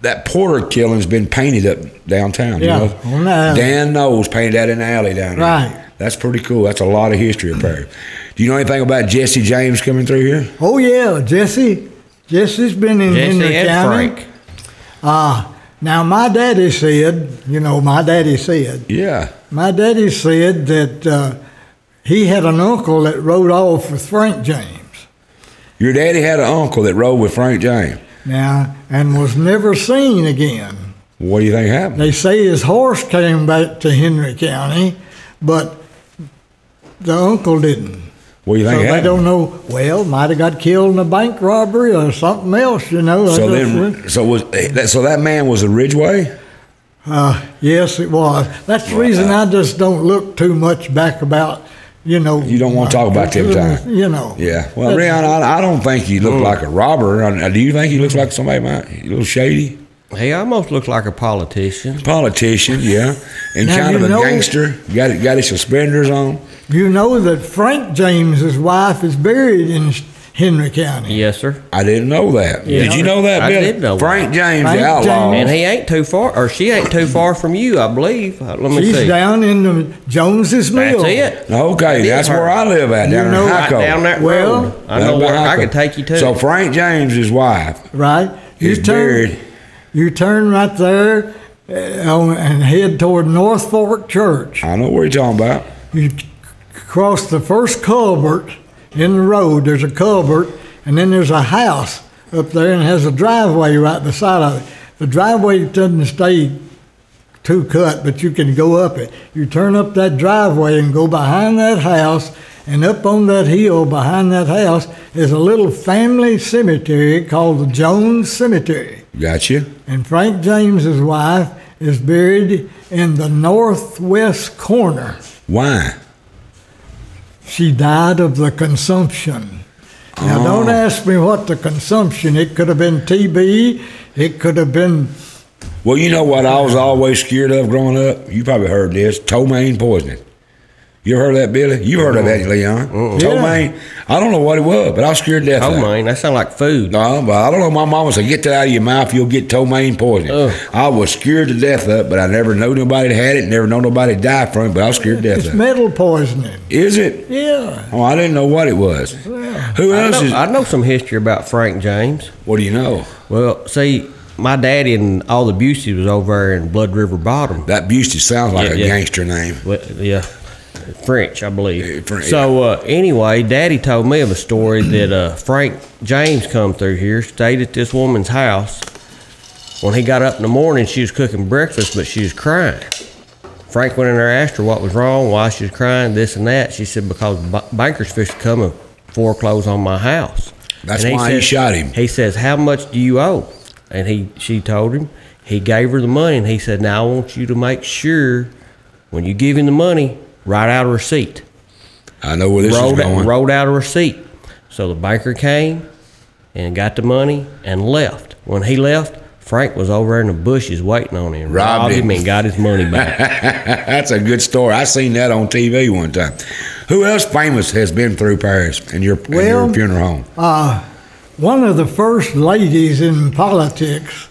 that Porter killing's been painted up downtown. Yeah, you know? Dan Knowles painted that in the alley down there. Right. That's pretty cool. That's a lot of history up there. Do you know anything about Jessie James coming through here? Oh, yeah, Jessie. Jessie's been in Henry County. Frank. Now, my daddy said, Yeah. my daddy said that he had an uncle that rode off with Frank James. Your daddy had an uncle that rode with Frank James. Now, and was never seen again. What do you think happened? They say his horse came back to Henry County, but the uncle didn't. What do you think happened? They don't know. Well, might have got killed in a bank robbery or something else, So that man was a Ridgeway? Yes, it was. That's the reason I just don't look too much back about. You don't want to talk about them times. Yeah. Well, Rion, I don't think he looked like a robber. Do you think he looks like somebody a little shady? He almost looks like a politician. Politician, yeah. And kind of a gangster. Got his suspenders on. You know that Frank James's wife is buried in Henry County. Yes, sir. I didn't know that. Yeah. Did you know that, Bill? I did know Frank James, the outlaw. And he ain't too far, or she ain't too far from you, I believe. Let me see. She's down in the Jones's Mill. That's it. Okay, that's where I live at, down in Hyco. Down that road. I know where I could take you to. So Frank James' wife is buried. You turn right there, and head toward North Fork Church. I know what you're talking about. You cross the first culvert in the road. There's a culvert, and then there's a house up there, and it has a driveway right beside of it. The driveway doesn't stay two cut, but you can go up it. You turn up that driveway and go behind that house, and up on that hill behind that house is a little family cemetery called the Jones Cemetery. Gotcha. And Frank James's wife is buried in the northwest corner. Why? She died of the consumption. Now, don't ask me what the consumption. It could have been TB. It could have been... Well, you know what I was always scared of growing up? You probably heard this. Ptomaine poisoning. You ever heard of that, Billy? You heard of that, Leon? Ptomaine. Yeah. I don't know what it was, but I was scared to death of that. Ptomaine, that sounds like food. No, but I don't know. My mama said, get that out of your mouth, you'll get ptomaine poisoning. I was scared to death of it, but I never knew nobody that had it, never know nobody died from it, but I was scared to death of it. It's metal poisoning. Is it? Yeah. Oh, I didn't know what it was. Yeah. Who else is... I know some history about Frank James. What do you know? Well, see... My daddy and all the Busey was over there in Blood River Bottom. That Busey sounds like a gangster name. Well, yeah, French, I believe. Yeah, so anyway, Daddy told me of a story that Frank James come through here, stayed at this woman's house. When he got up in the morning, she was cooking breakfast, but she was crying. Frank went in there, asked her what was wrong, why she was crying, this and that. She said, because bankers fixed to come and foreclose on my house. That's why he shot him. He says, how much do you owe? And she told him. He gave her the money, and he said, now I want you to make sure when you give him the money, write out a receipt. I know where this is going. Wrote out a receipt. So the banker came and got the money and left. When he left, Frank was over in the bushes waiting on him. Robbed him and got his money back. That's a good story. I seen that on TV one time. Who else famous has been through Paris in your funeral home? One of the first ladies in politics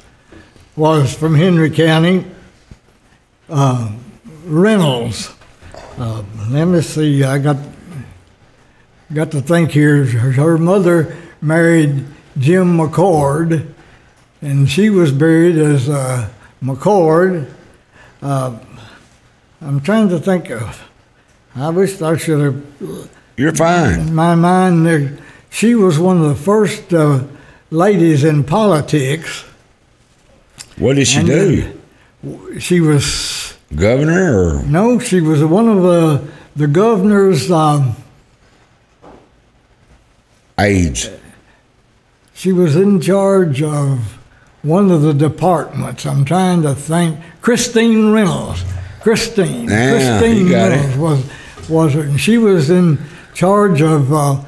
was from Henry County, Reynolds. Let me see. I got to think here. Her mother married Jim McCord, and she was buried as McCord. I'm trying to think of. I wish I should have. You're fine. In my mind, there. She was one of the first ladies in politics. What did she do? She was... Governor or... No, she was one of the governor's... aides. She was in charge of one of the departments. I'm trying to think. Christine Reynolds. Christine Reynolds was her. And she was in charge of...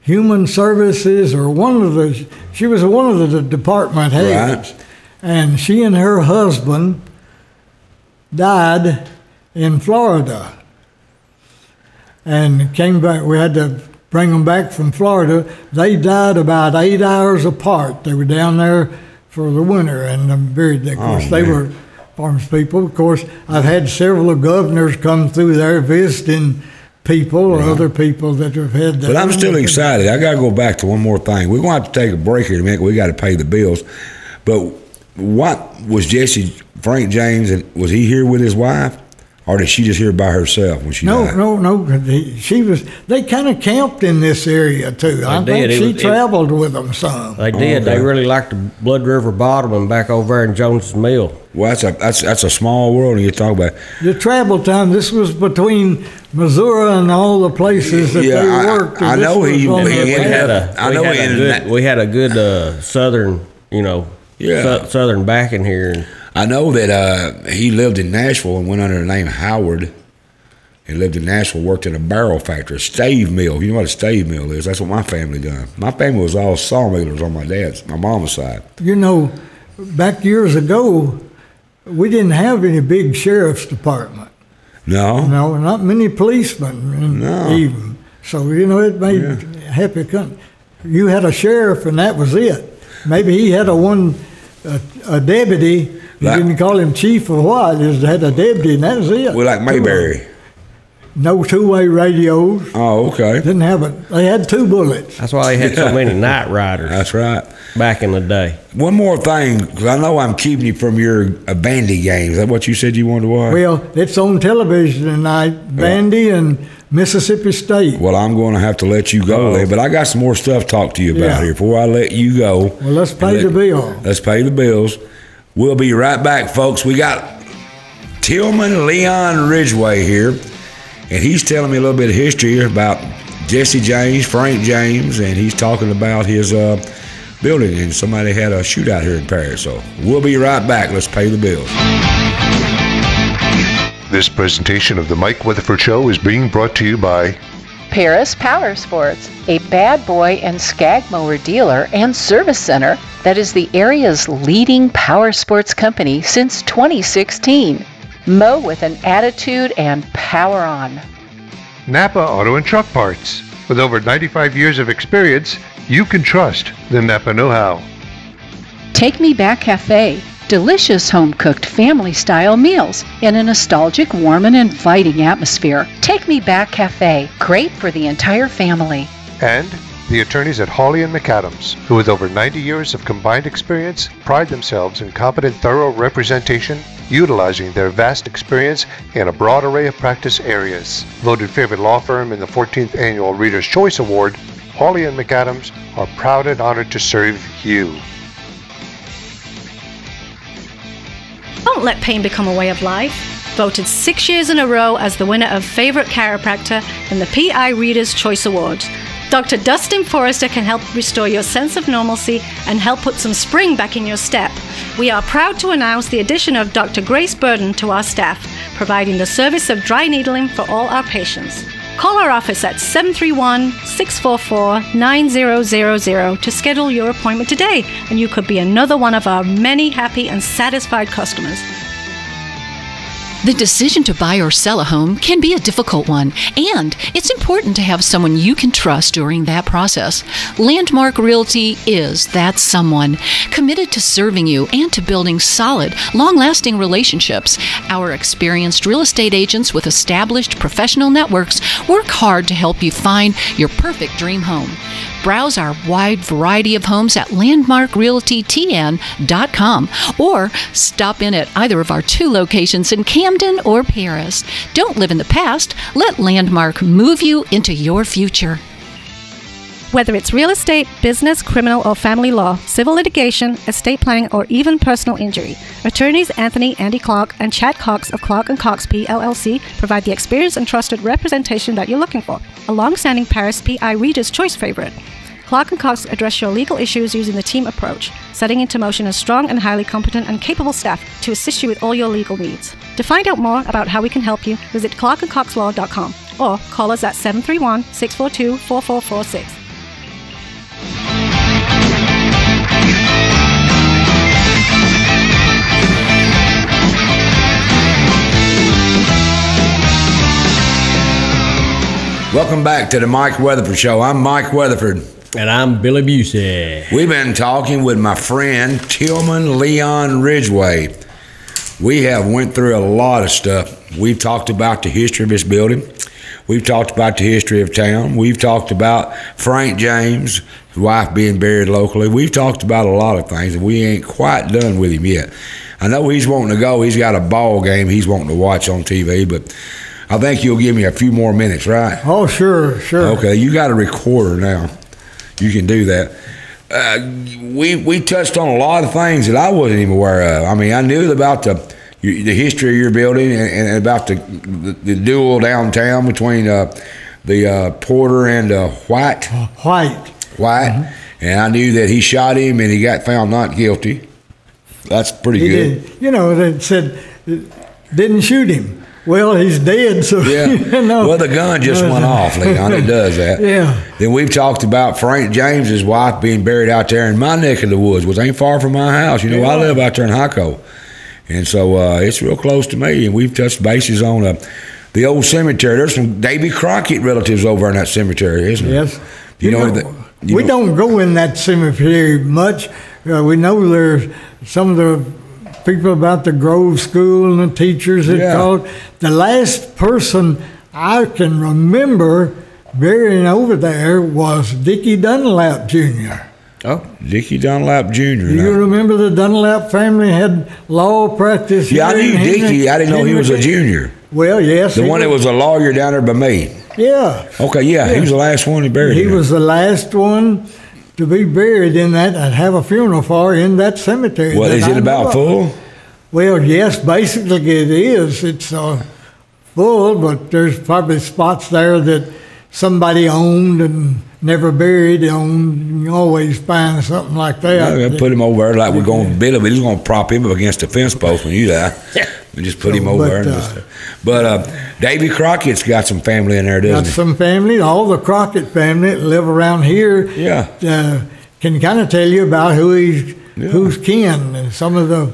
Human Services, or she was one of the department heads. Right. And she and her husband died in Florida and came back. We had to bring them back from Florida. They died about 8 hours apart. They were down there for the winter and buried there. Of course, they were farmers people. Of course, I've had several governors come through there visiting people or other people that have had that. But I'm still excited. I got to go back to one more thing. We're going to have to take a break here in a minute. We got to pay the bills. But what was Jessie, Frank James, and was he here with his wife? Or did she just here by herself when she died? No. She was. They kind of camped in this area too. I think she traveled with them some. They did. Okay. They really liked the Blood River Bottom and back over there in Jones's Mill. Well, that's a small world, and you talk about the travel time. This was between Missouri and all the places that they worked. I know we had a good southern, southern backing here. I know that he lived in Nashville and went under the name Howard, and lived in Nashville, worked in a barrel factory, a stave mill. You know what a stave mill is? That's what my family done. My family was all sawmillers on my mama's side. Back years ago, we didn't have any big sheriff's department. No? No, not many policemen even. So, it made happy country. You had a sheriff and that was it. Maybe he had a deputy. You didn't call him chief or what. He had a deputy, and that was it. Well, like Mayberry. No two-way radios. Oh, okay. Didn't have it. They had 2 bullets. That's why they had so many night riders. That's right. Back in the day. One more thing, because I know I'm keeping you from your bandy games. Is that what you said you wanted to watch? Well, it's on television tonight, bandy and Mississippi State. Well, I'm going to have to let you go there, but I got some more stuff to talk to you about here before I let you go. Well, let's pay the bill. Let's pay the bills. We'll be right back, folks. We got Tillman Leon Ridgeway here, and he's telling me a little bit of history about Jessie James, Frank James, and he's talking about his building, and somebody had a shootout here in Paris. So we'll be right back. Let's pay the bills. This presentation of the Mike Weatherford Show is being brought to you by Paris Power Sports, a bad boy and skag mower dealer and service center that is the area's leading power sports company since 2016. Mow with an attitude and power on. Napa Auto and Truck Parts. With over 95 years of experience, you can trust the Napa know-how. Take Me Back Cafe. Delicious home-cooked family-style meals in a nostalgic, warm, and inviting atmosphere. Take Me Back Cafe. Great for the entire family. And the attorneys at Hawley & McAdams, who with over 90 years of combined experience, pride themselves in competent, thorough representation, utilizing their vast experience in a broad array of practice areas. Voted favorite law firm in the 14th Annual Reader's Choice Award, Hawley & McAdams are proud and honored to serve you. Don't let pain become a way of life. Voted 6 years in a row as the winner of Favorite Chiropractor in the PI Reader's Choice Awards. Dr. Dustin Forrester can help restore your sense of normalcy and help put some spring back in your step. We are proud to announce the addition of Dr. Grace Burden to our staff, providing the service of dry needling for all our patients. Call our office at 731-644-9000 to schedule your appointment today, and you could be another one of our many happy and satisfied customers. The decision to buy or sell a home can be a difficult one, and it's important to have someone you can trust during that process. Landmark Realty is that someone, committed to serving you and to building solid, long-lasting relationships. Our experienced real estate agents with established professional networks work hard to help you find your perfect dream home. Browse our wide variety of homes at landmarkrealtytn.com or stop in at either of our 2 locations in Camden or Paris. Don't live in the past. Let Landmark move you into your future. Whether it's real estate, business, criminal, or family law, civil litigation, estate planning, or even personal injury, attorneys Andy Clark, and Chad Cox of Clark & Cox PLLC provide the experience and trusted representation that you're looking for. A long-standing Paris PI Reader's Choice favorite. Clark & Cox address your legal issues using the team approach, setting into motion a strong and highly competent and capable staff to assist you with all your legal needs. To find out more about how we can help you, visit clarkandcoxlaw.com or call us at 731-642-4446. Welcome back to the Mike Weatherford Show. I'm Mike Weatherford. And I'm Billy Busey. We've been talking with my friend Tillman Leon Ridgeway. We have went through a lot of stuff. We've talked about the history of this building. We've talked about the history of town. We've talked about Frank James, his wife being buried locally. We've talked about a lot of things, and we ain't quite done with him yet. I know he's wanting to go. He's got a ball game he's wanting to watch on TV, but I think you'll give me a few more minutes, right? Oh, sure. Okay, you got a recorder now. You can do that. We touched on a lot of things that I wasn't even aware of. I mean, I knew about the history of your building and about the duel downtown between the Porter and White. Mm-hmm. And I knew that he shot him and he got found not guilty. That's pretty good. Did. You know, they said didn't shoot him. Well, he's dead, so yeah. Well, the gun just went off, Leon. It does that. Yeah. Then we've talked about Frank James's wife being buried out there in my neck of the woods, which ain't far from my house. You know, I live out there in Hyco, and so it's real close to me. And we've touched bases on the old cemetery. There's some Davy Crockett relatives over in that cemetery, isn't there? Yes. We don't go in that cemetery much. We know there's some of the people about the Grove School and the teachers that called. The last person I can remember burying over there was Dickie Dunlap Jr. Oh, Dickie Dunlap Jr. Do you remember the Dunlap family had law practice? Yeah, I knew Dickie. I didn't know he was a junior. Well, yes. The one that was a lawyer down there by me. Yeah. Okay, yeah, he was the last one he buried. He was the last one to be buried in that and have a funeral for in that cemetery. Well, is it about full? Well, yes, basically it is. It's full, but there's probably spots there that somebody owned and never buried. You always find something like that. Yeah, put him over there like we're going to build him. He's going to prop him up against the fence post when you die. We just put him over there. But Davy Crockett's got some family in there, doesn't he? Got some family. All the Crockett family that live around here can kind of tell you about who's kin and some of the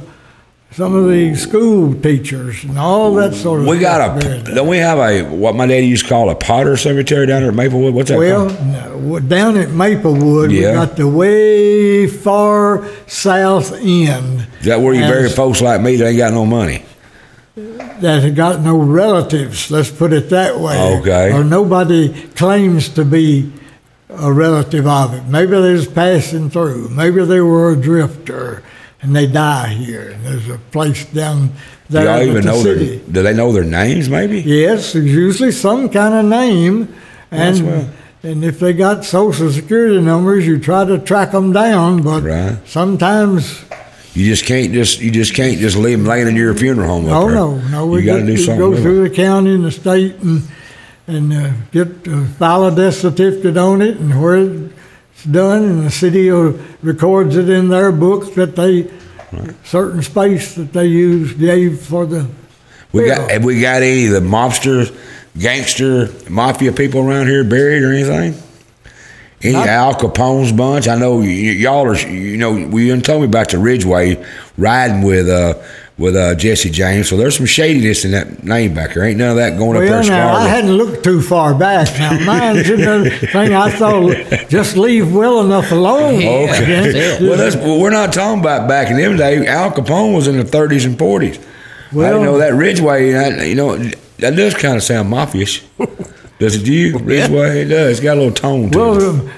school teachers and all that sort of stuff. Don't we have what my daddy used to call a Potter Cemetery down there at Maplewood? What's that called? Well, down at Maplewood, we got the way far south end. Is that where you bury folks like me that ain't got no money? That have got no relatives, let's put it that way. Okay. Or nobody claims to be a relative of it. Maybe they're just passing through. Maybe they were a drifter and they die here. And there's a place down there. Do y'all even know do they know their names maybe? Yes, there's usually some kind of name. And if they got social security numbers, you try to track them down, but sometimes you just can't leave them laying in your funeral home. No. You got to do something. Go through the county and the state and file a death certificate on it and where it's done, and the city records it in their books that they certain space that they gave for the. Have we got any of the mobsters, gangster, mafia people around here buried or anything? Any Al Capone's bunch? I know y'all are. You told me about the Ridgeway riding with Jessie James. So there's some shadiness in that name back there. Ain't none of that going up there. Now I hadn't looked too far back. Now mine's another thing. I thought just leave well enough alone. Okay. Well, we're not talking about back in them days. Al Capone was in the 30s and 40s. Well, I didn't know that Ridgeway. That does kind of sound mafia-ish. Does it to you? Ridgeway? It does. It's got a little tone to it. Well,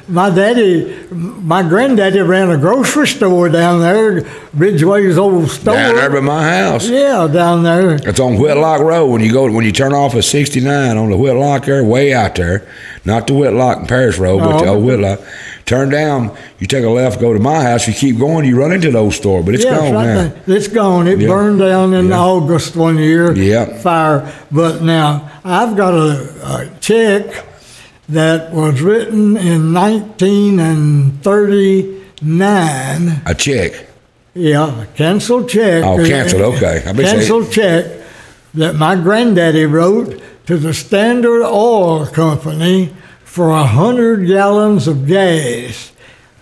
my granddaddy ran a grocery store down there, Ridgeway's old store. Down there by my house. Yeah, down there. It's on Whitlock Road. When you turn off at 69 on the Whitlock there, way out there, not the Whitlock and Paris Road, but the old Whitlock. Turn down, you take a left, go to my house, you keep going, you run into the old store, but it's gone now. It's gone. It burned down in August one year. Fire. But now, I've got a check that was written in 1939. A check? Yeah, a canceled check. Oh, canceled, okay. Canceled check that my granddaddy wrote to the Standard Oil Company for 100 gallons of gas,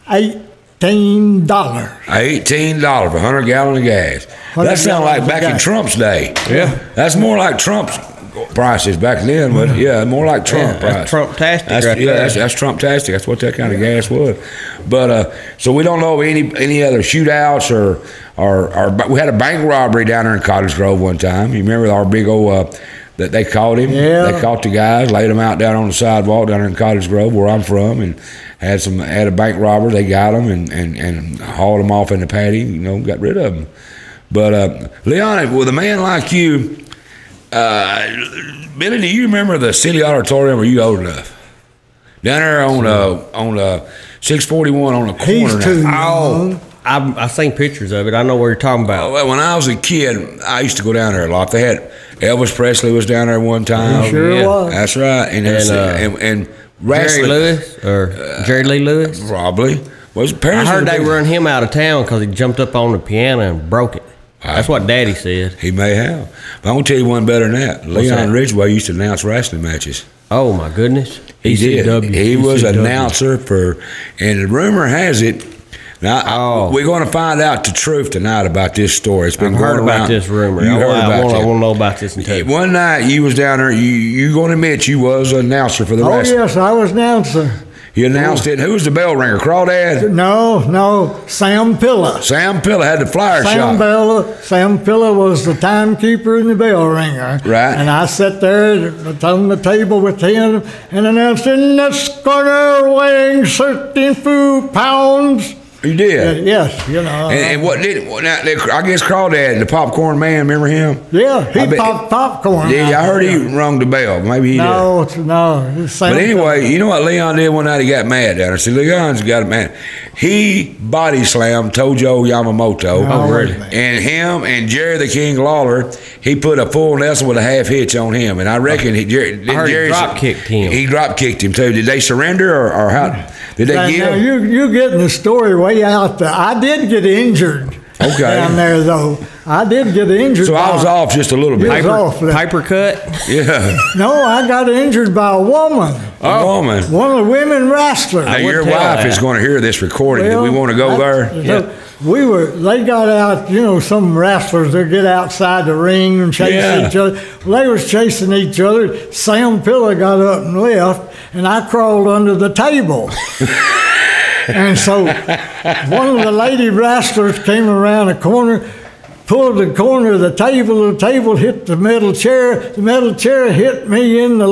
$18. $18 for 100 gallons of gas. That sounds like back in Trump's day. Yeah. That's more like Trump's prices back then, but more like Trump prices. That's Trump-tastic right there. That's Trump-tastic. That's what that kind of gas was. But so we don't know of any other shootouts or we had a bank robbery down there in Cottage Grove one time. You remember our big old that they caught him? Yeah. They caught the guys, laid them out down on the sidewalk down there in Cottage Grove, where I'm from, and had a bank robber. They got them and hauled them off in the paddy. Got rid of them. But Leon, with a man like you, Billy, do you remember the City Auditorium? Are you old enough? Down there on 641 on the corner. He's too young. I've seen pictures of it. I know what you're talking about. Well, when I was a kid, I used to go down there a lot. They had Elvis Presley was down there one time. He sure was. That's right. And Jerry Lewis or Jerry Lee Lewis? Probably. I heard they run him out of town because he jumped up on the piano and broke it. That's what Daddy said. He may have. But I'm going to tell you one better than that. Leon Ridgeway used to announce wrestling matches. Oh, my goodness. He did. He was an announcer and the rumor has it. Now, we're going to find out the truth tonight about this story. It's been going around. About this rumor. I want to know about this in too. One night you was down there. You going to admit you was an announcer for the wrestling. Oh, yes, I was an announcer. He announced it. Who was the bell ringer? Crawdad? No, Sam Pilla. Sam Pilla had the flyer shop. Sam Pilla was the timekeeper and the bell ringer. Right. And I sat there on the table with him and announced, in the schooner weighing 13 pounds. You did? Yes, you know. And what did, I guess Crawdad, the popcorn man, remember him? Yeah, he popped popcorn. Yeah, I heard he rung the bell. Maybe he did. No. But anyway, you know what Leon did one night? He got mad down there. See, Leon's got mad. He body slammed Tojo Yamamoto. Oh, really? And him and Jerry the King Lawler, he put a full Nelson with a half hitch on him. And I reckon Jerry drop kicked him. He drop kicked him too. Did they surrender or how? Did they give? Now you're getting the story way out there. I did get injured. Okay. Down there though, I did get injured. So I was off just a little bit. Piper cut. Yeah. No, I got injured by a woman. A woman. One of the women wrestlers. Now your wife is going to hear this recording. Do we want to go there? Yeah. They got out, some wrestlers, they get outside the ring and chase each other. Well, they was chasing each other. Sam Pilla got up and left, and I crawled under the table. And so one of the lady wrestlers came around the corner, pulled the corner of the table hit the metal chair hit me in the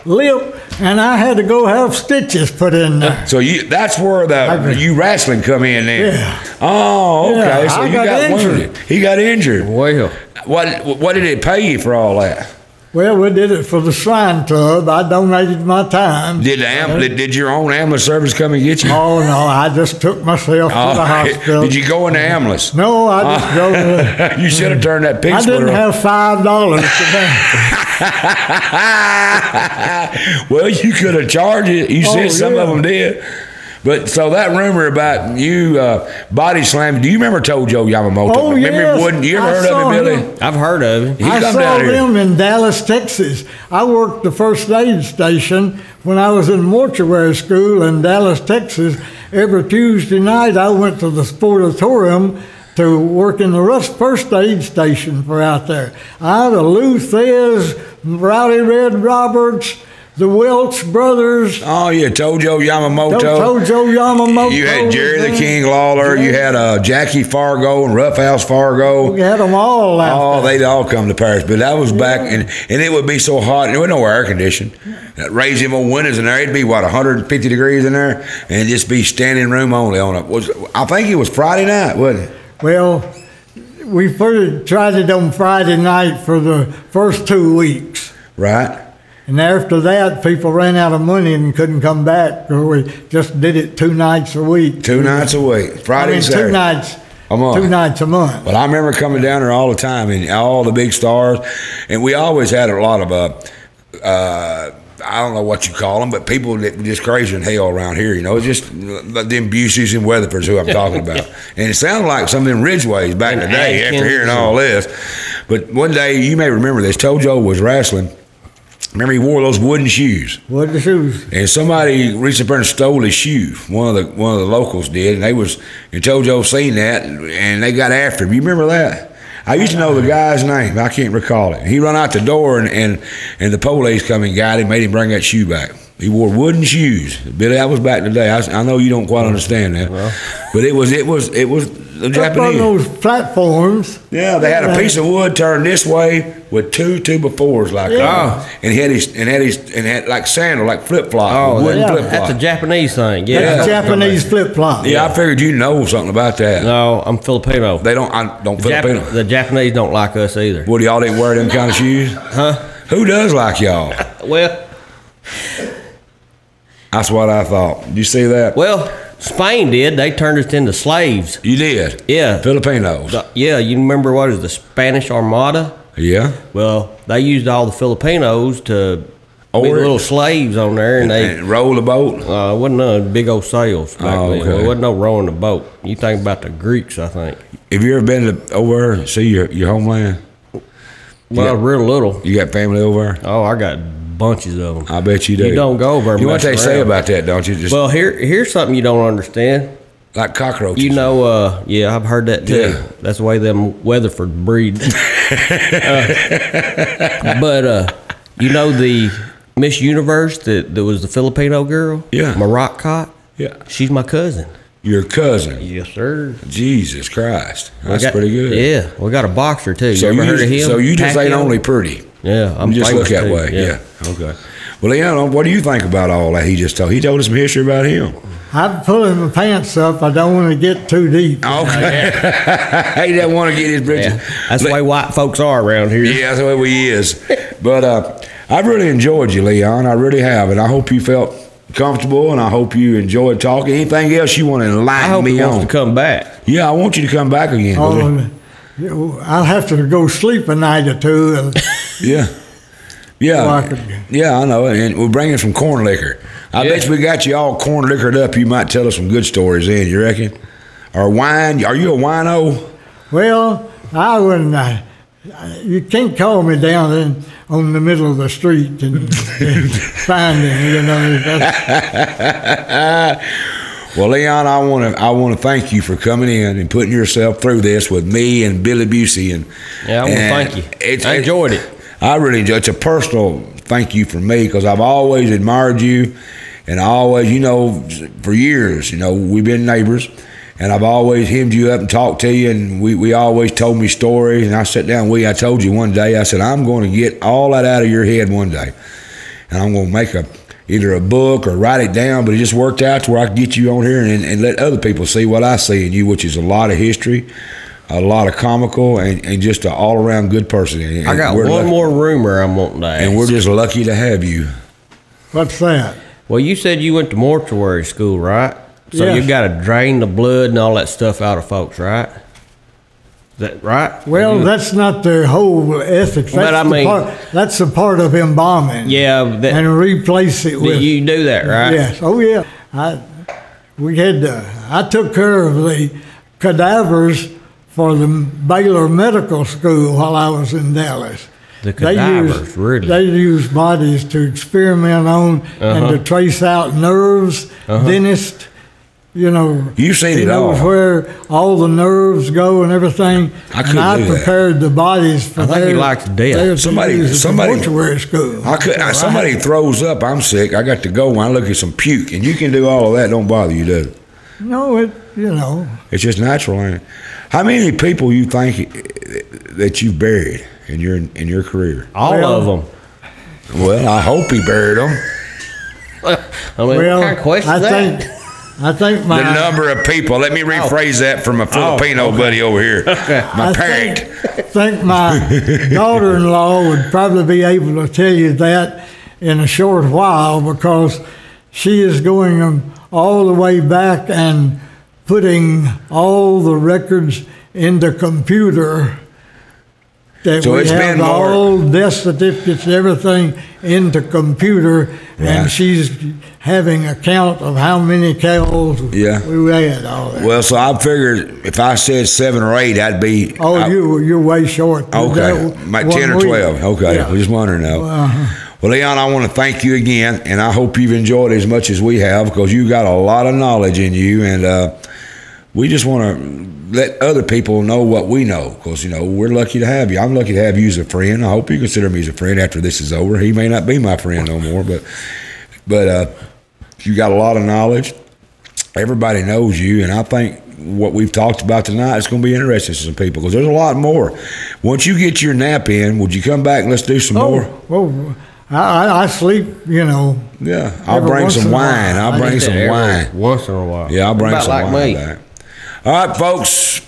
lip, and I had to go have stitches put in there. So that's where you wrestling come in then. Yeah. Oh, okay. Yeah, so I you got wounded. He got injured. Well, what did it pay you for all that? Well, we did it for the Shrine Club. I donated my time. Did your own ambulance service come and get you? Oh, no. I just took myself to the hospital. Did you go in the ambulance? No, I just drove. You should have turned that pig I splitter didn't off. have $5 today. Well, you could have charged it. You said some of them did. But so that rumor about you body slamming, do you remember Tojo Yamamoto? Oh, remember Wooden? You ever heard of him, Billy? I've heard of him. He I come saw down here. him in Dallas, Texas. I worked the first aid station when I was in mortuary school in Dallas, Texas. Every Tuesday night, I went to the Sportatorium to work in the first aid station for out there. I had Lou Thez, Rowdy Red Roberts, the Welch brothers. Oh, yeah, Tojo Yamamoto. Tojo Yamamoto. You had Jerry the King Lawler. You had Jackie Fargo and Roughhouse Fargo. We had them all out there. They'd all come to Paris. But that was back, and it would be so hot. There was no air conditioning. Raise them old windows in there. It'd be, 150 degrees in there? And just be standing room only on it. I think it was Friday night, wasn't it? Well, we first tried it on Friday night for the first 2 weeks. Right. And after that, people ran out of money and couldn't come back. Or we just did it 2 nights a week. 2 nights a week. Friday and Saturday. 2 nights a month. 2 nights a month. Well, I remember coming down there all the time, and all the big stars. And we always had a lot of, I don't know what you call them, but people that were just crazy in hell around here. Just them Buseys and Weatherfords who I'm talking about. And it sounded like some of them Ridgeways back in the day after hearing all this. But one day, you may remember this, Tojo was wrestling. Remember, he wore those wooden shoes. Wooden shoes. And somebody reached up there and stole his shoe. One of the locals did, and Tojo seen that, and they got after him. You remember that? I used to know the guy's name. I can't recall it. He run out the door, and the police come and got him, made him bring that shoe back. He wore wooden shoes. Billy, that was back in the day. I know you don't quite understand that, but it was the Japanese. On those platforms. Yeah, they had a piece of wood turned this way with 2 2x4s like that, and he had like sandal, like flip flop, wooden flip flop. That's a Japanese thing. Yeah, that's a Japanese flip flop. Yeah, I figured you know something about that. No, I'm Filipino. They don't. I don't Filipino. The Japanese don't like us either. What, y'all didn't wear them kind of shoes? Huh? Who does like y'all? Well, that's what I thought. Did you see that? Well, Spain did. They turned us into slaves. You did? Yeah. Filipinos. Yeah, you remember what is the Spanish Armada? Yeah. Well, they used all the Filipinos to be little slaves on there, and roll the boat. It wasn't none big old sails back then. Okay. Well, it wasn't no rowing the boat. You think about the Greeks, I think. Have you ever been over there, see your homeland? Well, real little. You got family over there? Oh, I got bunches of them. I bet you do. You don't go over. You know what they say about that, don't you? Well, here's something you don't understand. Like cockroaches. Yeah, I've heard that too. Yeah. That's the way them Weatherford breed. But the Miss Universe that was the Filipino girl? Yeah. Morocco? Yeah. She's my cousin. Your cousin? Yes, sir. Jesus Christ. That's pretty good. Yeah. We got a boxer, too. So you ever heard of him? So you just ain't Pacquiao? only pretty. Yeah. You just look that way. Yeah. Okay. Well, Leon, what do you think about all that he just told? He told us some history about him. I'm pulling my pants up. I don't want to get too deep. Okay. He doesn't want to get his britches. Yeah. That's the way white folks are around here. Yeah, that's the way we is. But I've really enjoyed you, Leon. I really have. And I hope you felt comfortable, and I hope you enjoyed talking. Anything else you want to enlighten me on? I hope he wants to come back. Yeah, I want you to come back again. I'll have to go sleep a night or two. Yeah. Yeah, yeah, I know, and we're bringing some corn liquor. I bet we got you all corn liquored up. You might tell us some good stories then, you reckon? Or wine? Are you a wino? Well, I wouldn't. You can't call me down on the middle of the street and find me, you know. Well, Leon, I want to thank you for coming in and putting yourself through this with me and Billy Busey. And I want to thank you. I enjoyed it. I really enjoyed it. It's a personal thank you from me because I've always admired you, and I always, for years, we've been neighbors, and I've always hemmed you up and talked to you, and we always told me stories, and I sat down with you. I told you one day, I said, I'm going to get all that out of your head one day, and I'm going to make either a book or write it down, but it just worked out to where I could get you on here and let other people see what I see in you, which is a lot of history, a lot of comical, and just an all-around good person. And I got one more rumor I'm wanting to ask. And we're just lucky to have you. What's that? Well, you said you went to mortuary school, right? So yes. You've got to drain the blood and all that stuff out of folks, right? Is that right? Well, that's not the whole ethics. That's the part of embalming. Yeah. And replace it with... You do that, right? Yes. Oh, yeah. I took care of the cadavers for the Baylor Medical School while I was in Dallas. The cadavers, really? They use bodies to experiment on and to trace out nerves, dentists, You've seen it all. Where all the nerves go and everything. I prepared the bodies for I think he likes death. Somebody mortuary school. Somebody throws up, I'm sick, I got to go, I look at some puke, and you can do all of that, don't bother you, does it? No, it's just natural, ain't it? How many people you think that you've buried in your career? All of them. Well, I hope he buried them. What kind of question is that? I think the number of people. Let me rephrase that from a Filipino buddy over here. My parent. I think my daughter-in-law would probably be able to tell you that in a short while because she is going all the way back and putting all the records into computer. So we have all death certificates, everything into computer, and she's having a count of how many cows we had. All that. Well, so I figured if I said 7 or 8, I'd be. Oh, you're way short. Okay, like 10 or 12. Okay, I was just wondering now. Well, Leon, I want to thank you again, and I hope you've enjoyed it as much as we have because you got a lot of knowledge in you, and we just want to let other people know what we know because, we're lucky to have you. I'm lucky to have you as a friend. I hope you consider me as a friend after this is over. He may not be my friend no more, but you got a lot of knowledge. Everybody knows you, and I think what we've talked about tonight is going to be interesting to some people because there's a lot more. Once you get your nap in, would you come back and let's do some more? Well, I sleep, Yeah, I'll bring some wine. I'll bring some wine. Once in a while. Yeah, I'll bring some wine back. All right, folks,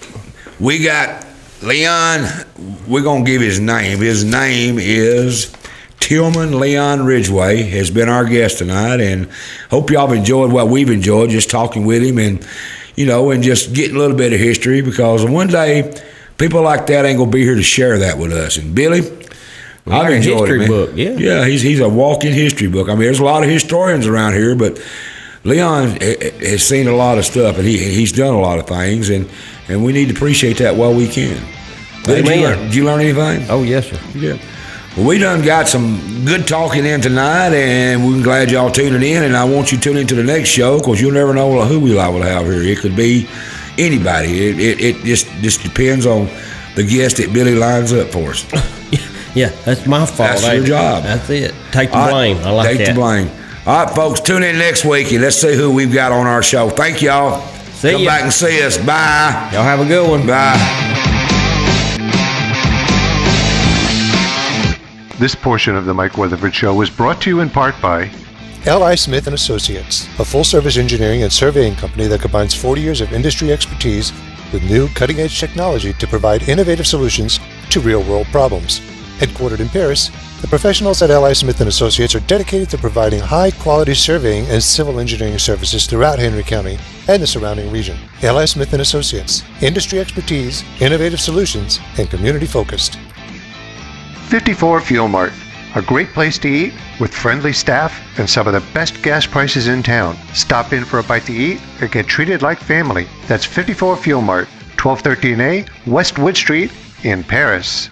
we got Leon. We're going to give his name. His name is Tillman Leon Ridgeway, has been our guest tonight, and hope y'all have enjoyed what we've enjoyed, just talking with him and, and just getting a little bit of history because one day people like that ain't going to be here to share that with us. And Billy, I've enjoyed it, man. Book, yeah, he's a walking history book. I mean, there's a lot of historians around here, but Leon has seen a lot of stuff, and he's done a lot of things, and we need to appreciate that while we can. Did you learn anything? Oh, yes, sir. You did. Well, we done got some good talking in tonight, and we're glad y'all tuning in, and I want you to tune into the next show because you'll never know who we will have here. It could be anybody. It just depends on the guest that Billy lines up for us. Yeah, that's my fault. That's your job. That's it. Take the blame. I like that. Take the blame. All right, folks, tune in next week and let's see who we've got on our show. Thank y'all. Come back and see us. Bye. Y'all have a good one. Bye. This portion of the Mike Weatherford Show was brought to you in part by L.I. Smith & Associates, a full-service engineering and surveying company that combines 40 years of industry expertise with new cutting-edge technology to provide innovative solutions to real-world problems. Headquartered in Paris, the professionals at L.I. Smith & Associates are dedicated to providing high-quality surveying and civil engineering services throughout Henry County and the surrounding region. L.I. Smith & Associates, industry expertise, innovative solutions, and community-focused. 54 Fuel Mart, a great place to eat with friendly staff and some of the best gas prices in town. Stop in for a bite to eat or get treated like family. That's 54 Fuel Mart, 1213A West Wood Street in Paris.